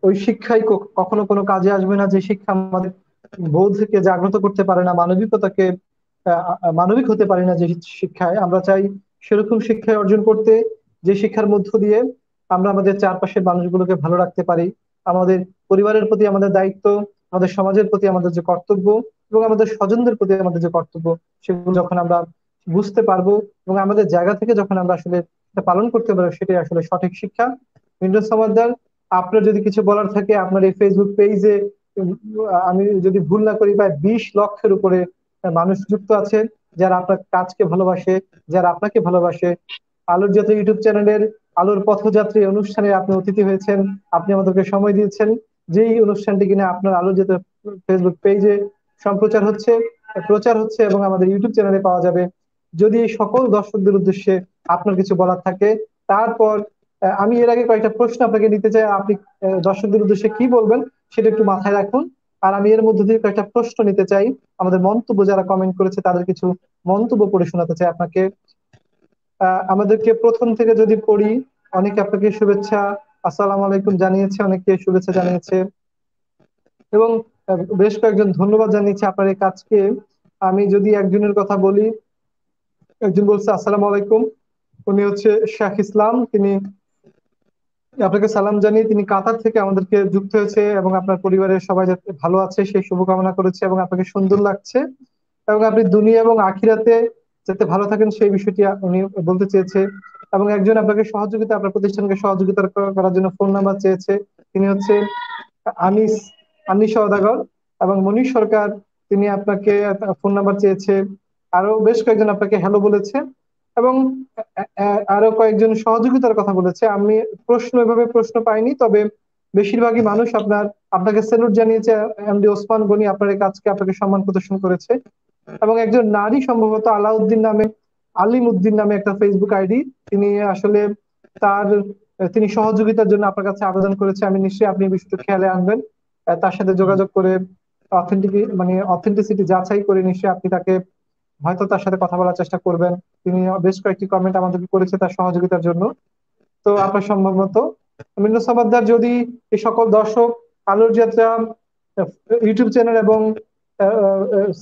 ওই শিক্ষাই কখনো কোনো কাজে আসবে না যে শিক্ষা আমাদের বোধকে জাগ্রত করতে পারে না, মানবিকতাকে মানবিক হতে পারে না। যে শিক্ষায় আমরা চাই সেরকম শিক্ষায় অর্জন করতে, যে শিক্ষার মধ্য দিয়ে আমরা আমাদের চারপাশের মানুষগুলোকে ভালো রাখতে পারি। আমাদের পরিবারের প্রতি আমাদের দায়িত্ব, আমাদের সমাজের প্রতি আমাদের যে কর্তব্য, এবং আমাদের স্বজনদের প্রতি আমাদের যে কর্তব্য, সেগুলো যখন আমরা বুঝতে পারবো এবং আমাদের জায়গা থেকে যখন আমরা আসলে এটা পালন করতে পারবো, সেটাই আসলে সঠিক শিক্ষা। মিন্টু সমাদ্দার, আপনার যদি কিছু বলার থাকে আপনার এই ফেসবুক পেজে, আমি যদি ভুল না করি প্রায় 20 লক্ষের উপরে মানুষ যুক্ত আছে, যারা আপনার কাজকে ভালোবাসে, যারা আপনাকে ভালোবাসে। আলোর যাত্রা ইউটিউব চ্যানেলের আলোর পথযাত্রী অনুষ্ঠানে আপনি অতিথি হয়েছেন, আপনি আমাদেরকে সময় দিয়েছেন। যেই অনুষ্ঠানটি কিনা আপনার আলোর যাত্রা ফেসবুক পেজে সম্প্রচার হচ্ছে, প্রচার হচ্ছে এবং আমাদের ইউটিউব চ্যানেলে পাওয়া যাবে। যদি এই সকল দর্শকদের উদ্দেশ্যে আপনার কিছু বলার থাকে, তারপর আমি এর আগে কয়েকটা প্রশ্ন আপনাকে নিতে চাই, আপনি দর্শকদের উদ্দেশ্যে কি বলবেন সেটা একটু মাথায় রাখুন। আর আমি এর মধ্যে দিয়ে কয়েকটা প্রশ্ন নিতে চাই, আমাদের মন্তব্য যারা কমেন্ট করেছে তাদের কিছু মন্তব্য পড়ে শোনাতে চাই আপনাকে। আমাদেরকে প্রথম থেকে যদি পড়ি, অনেকে আপনাকে শুভেচ্ছা, আসসালামু আলাইকুম জানিয়েছে, অনেকে শুভেচ্ছা জানিয়েছে এবং বেশ কয়েকজন ধন্যবাদ জানিয়েছে আপনার এই কাজকে। আমি যদি একজনের কথা বলি, একজন বলছে আসসালামু আলাইকুম, উনি হচ্ছে শাহ ইসলাম। তিনি আপনাকে সালাম জানিয়ে তিনি কাতার থেকে আমাদেরকে যুক্ত হয়েছে এবং আপনার পরিবারের সবাই যাতে ভালো আছে সেই শুভকামনা করেছে এবং আপনাকে সুন্দর লাগছে এবং আপনি দুনিয়া এবং আখিরাতে যাতে ভালো থাকেন সেই বিষয়টি উনি বলতে চেয়েছে। এবং একজন আপনাকে সহযোগিতা, আপনার প্রতিষ্ঠানকে সহযোগিতা করার জন্য ফোন নাম্বার চেয়েছে। তিনি হচ্ছে আনিস আনিস সওদাগর এবং মনীষ সরকার, তিনি আপনাকে ফোন নাম্বার চেয়েছে। আরো বেশ কয়েকজন আপনাকে হ্যালো বলেছে এবং আরো কয়েকজন সহযোগিতার কথা বলেছে। আমি এভাবে প্রশ্ন পাইনি, তবে বেশিরভাগই মানুষ আপনাকে স্যালুট জানিয়েছে। এমডি ওসমান গনি আপনার এই কাজকে আপনাকে সম্মান প্রদর্শন করেছে এবং একজন নারী, সম্ভবত আলিম উদ্দিন নামে একটা ফেসবুক আইডি, তিনি আসলে তার তিনি সহযোগিতার জন্য আপনার কাছে আবেদন করেছে। আমি নিশ্চয়ই আপনি এই বিষয়টা খেয়ালে আনবেন, তার সাথে যোগাযোগ করে অথেন্টিসিটি যাচাই করে নিশ্চয়ই আপনি তাকে হয়তো তার সাথে কথা বলার চেষ্টা করবেন। তিনি বেশ কয়েকটি কমেন্ট আমাদেরকে করেছে তার সহযোগিতার জন্য। তো আপনার সম্ভবত মিন্টু সমাদ্দার, যদি এই সকল দর্শক আলোর যাত্রা ইউটিউব চ্যানেল এবং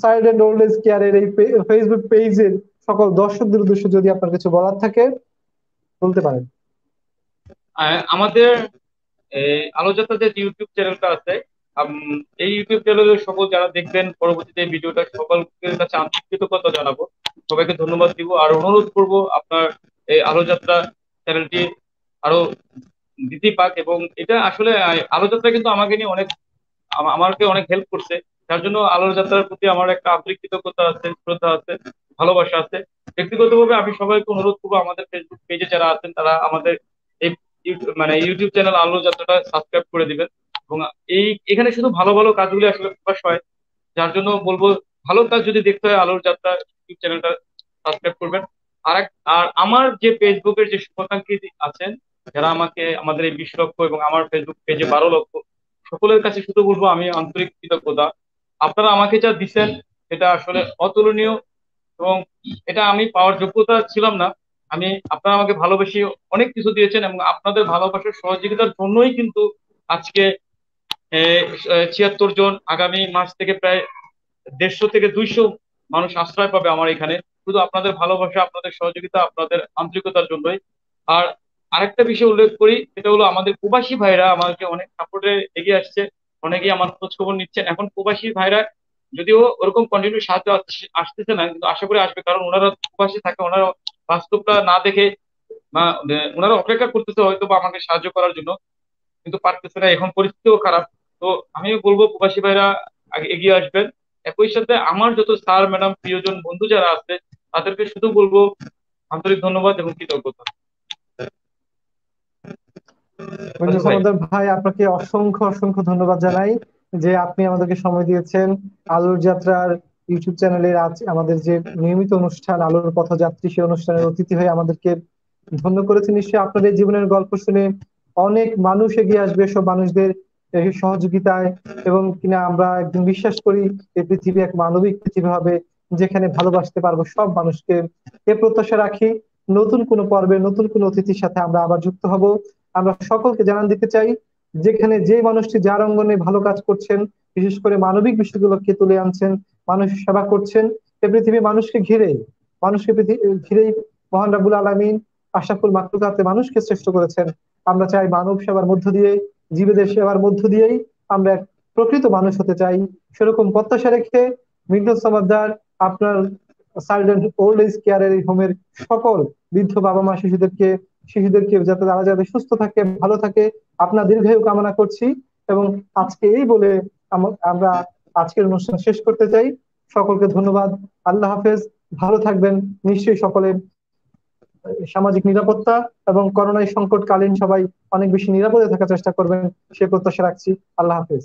সাইড এন্ড ওল্ড এজ কেয়ারের এই ফেসবুক পেজের সকল দর্শকদের উদ্দেশ্যে যদি আপনার কিছু বলার থাকে বলতে পারেন। আমাদের আলোচনা যে ইউটিউব চ্যানেলটা আছে, এই ইউটিউব চ্যানেলের সকল যারা দেখবেন পরবর্তীতে এই ভিডিওটা, সকলের কাছে আন্তরিক কৃতজ্ঞতা জানাবো, সবাইকে ধন্যবাদ দিব। আর অনুরোধ করব আপনার এই আলোযাত্রা চ্যানেলটি আরো বৃদ্ধি পাক। এবং এটা আসলে আলোযাত্রা কিন্তু আমাকে নিয়ে আমাকে অনেক হেল্প করছে। যার জন্য আলোর যাত্রার প্রতি আমার একটা আন্তরিক কৃতজ্ঞতা আছে, শ্রদ্ধা আছে, ভালোবাসা আছে। ব্যক্তিগতভাবে আমি সবাইকে অনুরোধ করবো আমাদের ফেসবুক পেজে যারা আছেন তারা আমাদের এই মানে ইউটিউব চ্যানেল আলোর যাত্রাটা সাবস্ক্রাইব করে দিবেন। এবং এখানে শুধু ভালো ভালো কাজগুলি আসলে প্রকাশ হয়। যার জন্য বলবো, ভালো কাজ যদি দেখতে হয় আলোর যাত্রা ইউটিউব চ্যানেলটা সাবস্ক্রাইব করবেন। আর আমার যে ফেসবুকের যে শুভাকাঙ্ক্ষী আছেন, যারা আমাদের এই 20 লক্ষ এবং আমার ফেসবুক পেজে 12 লক্ষ, সকলের কাছে শুধু বলবো আমি আন্তরিক কৃতজ্ঞতা। আপনারা আমাকে যা দিচ্ছেন এটা আসলে অতুলনীয়। এবং এটা আমি পাওয়ার যোগ্যতা ছিলাম না। আপনারা আমাকে ভালোবেসে অনেক কিছু দিয়েছেন, এবং আপনাদের ভালোবাসার সহযোগিতার জন্যই কিন্তু আজকে 76 জন, আগামী মাস থেকে প্রায় 150 থেকে 200 মানুষ আশ্রয় পাবে আমার এখানে, শুধু আপনাদের ভালোবাসা, আপনাদের সহযোগিতা, আপনাদের আন্তরিকতার জন্যই। আর আরেকটা বিষয় উল্লেখ করি, সেটা হলো আমাদের প্রবাসী ভাইরা আমাকে অনেক সাপোর্টে এগিয়ে আসছে, অনেকেই আমার খোঁজ খবর নিচ্ছেন। এখন প্রবাসী ভাইরা যদিও ওরকম কন্টিনিউ সাহায্য আসতেছে না, কিন্তু আশা করি আসবে, কারণ ওনারা প্রবাসী থাকে, ওনারা বাস্তবটা না দেখে ওনারা অপেক্ষা করতেছে হয়তো বা আমাকে সাহায্য করার জন্য, কিন্তু পারতেছে না, এখন পরিস্থিতিও খারাপ। তো আমিও বলবো প্রবাসী ভাইরা আগে এগিয়ে আসবেন। একই সাথে আমার যত স্যার ম্যাডাম প্রিয়জন বন্ধু যারা আছে তাদেরকে শুধু বলবো আন্তরিক ধন্যবাদ এবং কৃতজ্ঞতা। বন্ধু আসিফ ভাই। সমুদ্র ভাই, আপনাকে অসংখ্য অসংখ্য ধন্যবাদ জানাই যে আপনি আমাদেরকে সময় দিয়েছেন। আলোর যাত্রার ইউটিউব চ্যানেলের আজ আমাদের যে নিয়মিত অনুষ্ঠান আলোর পথযাত্রী, সেই অনুষ্ঠানের অতিথি হয়ে আমাদেরকে ধন্য করেছে। নিশ্চয়ই আপনার এই জীবনের গল্প শুনে অনেক মানুষ এগিয়ে আসবে, সব মানুষদের এই সহযোগিতায়, এবং কিনা আমরা একদম বিশ্বাস করি এই পৃথিবী এক মানবিক পৃথিবী হবে, যেখানে ভালোবাসতে পারবো সব মানুষকে। এ প্রত্যাশা রাখি, নতুন কোনো পর্বে নতুন কোনো অতিথির সাথে আমরা আবার যুক্ত হব। আমরা সকলকে জানান দিতে চাই, যেখানে যে মানুষটি যার অঙ্গনে ভালো কাজ করছেন, বিশেষ করে মানবিক বিষয়গুলোকে তুলে আনছেন, মানুষের সেবা করছেন, এ পৃথিবী মানুষকে ঘিরেই, মানুষকে ঘিরেই মহান রাব্বুল আলামিন আশরাফুল মাখলুকাতে মানুষকে শ্রেষ্ঠ করেছেন। আমরা চাই মানব সেবার মধ্য দিয়ে, জীবেদের সেবার মধ্য দিয়েই আমরা এক প্রকৃত মানুষ হতে চাই। সেরকম প্রত্যাশা রেখে মিন্টু সমাদ্দার আপনার সাইলেন্ট ওল্ড এজ কেয়ারের হোমের সকল বৃদ্ধ বাবা মা শিশুদেরকে যাতে তারা যাতে সুস্থ থাকে, ভালো থাকে, আপনার দীর্ঘায়ু কামনা করছি। এবং আজকে এই বলে আমরা আজকের অনুষ্ঠান শেষ করতে চাই। সকলকে ধন্যবাদ। আল্লাহ হাফেজ। ভালো থাকবেন। নিশ্চয়ই সকলে সামাজিক নিরাপত্তা এবং করোনা সংকটকালীন সবাই অনেক বেশি নিরাপদে থাকার চেষ্টা করবেন, সে প্রত্যাশা রাখছি। আল্লাহ হাফেজ।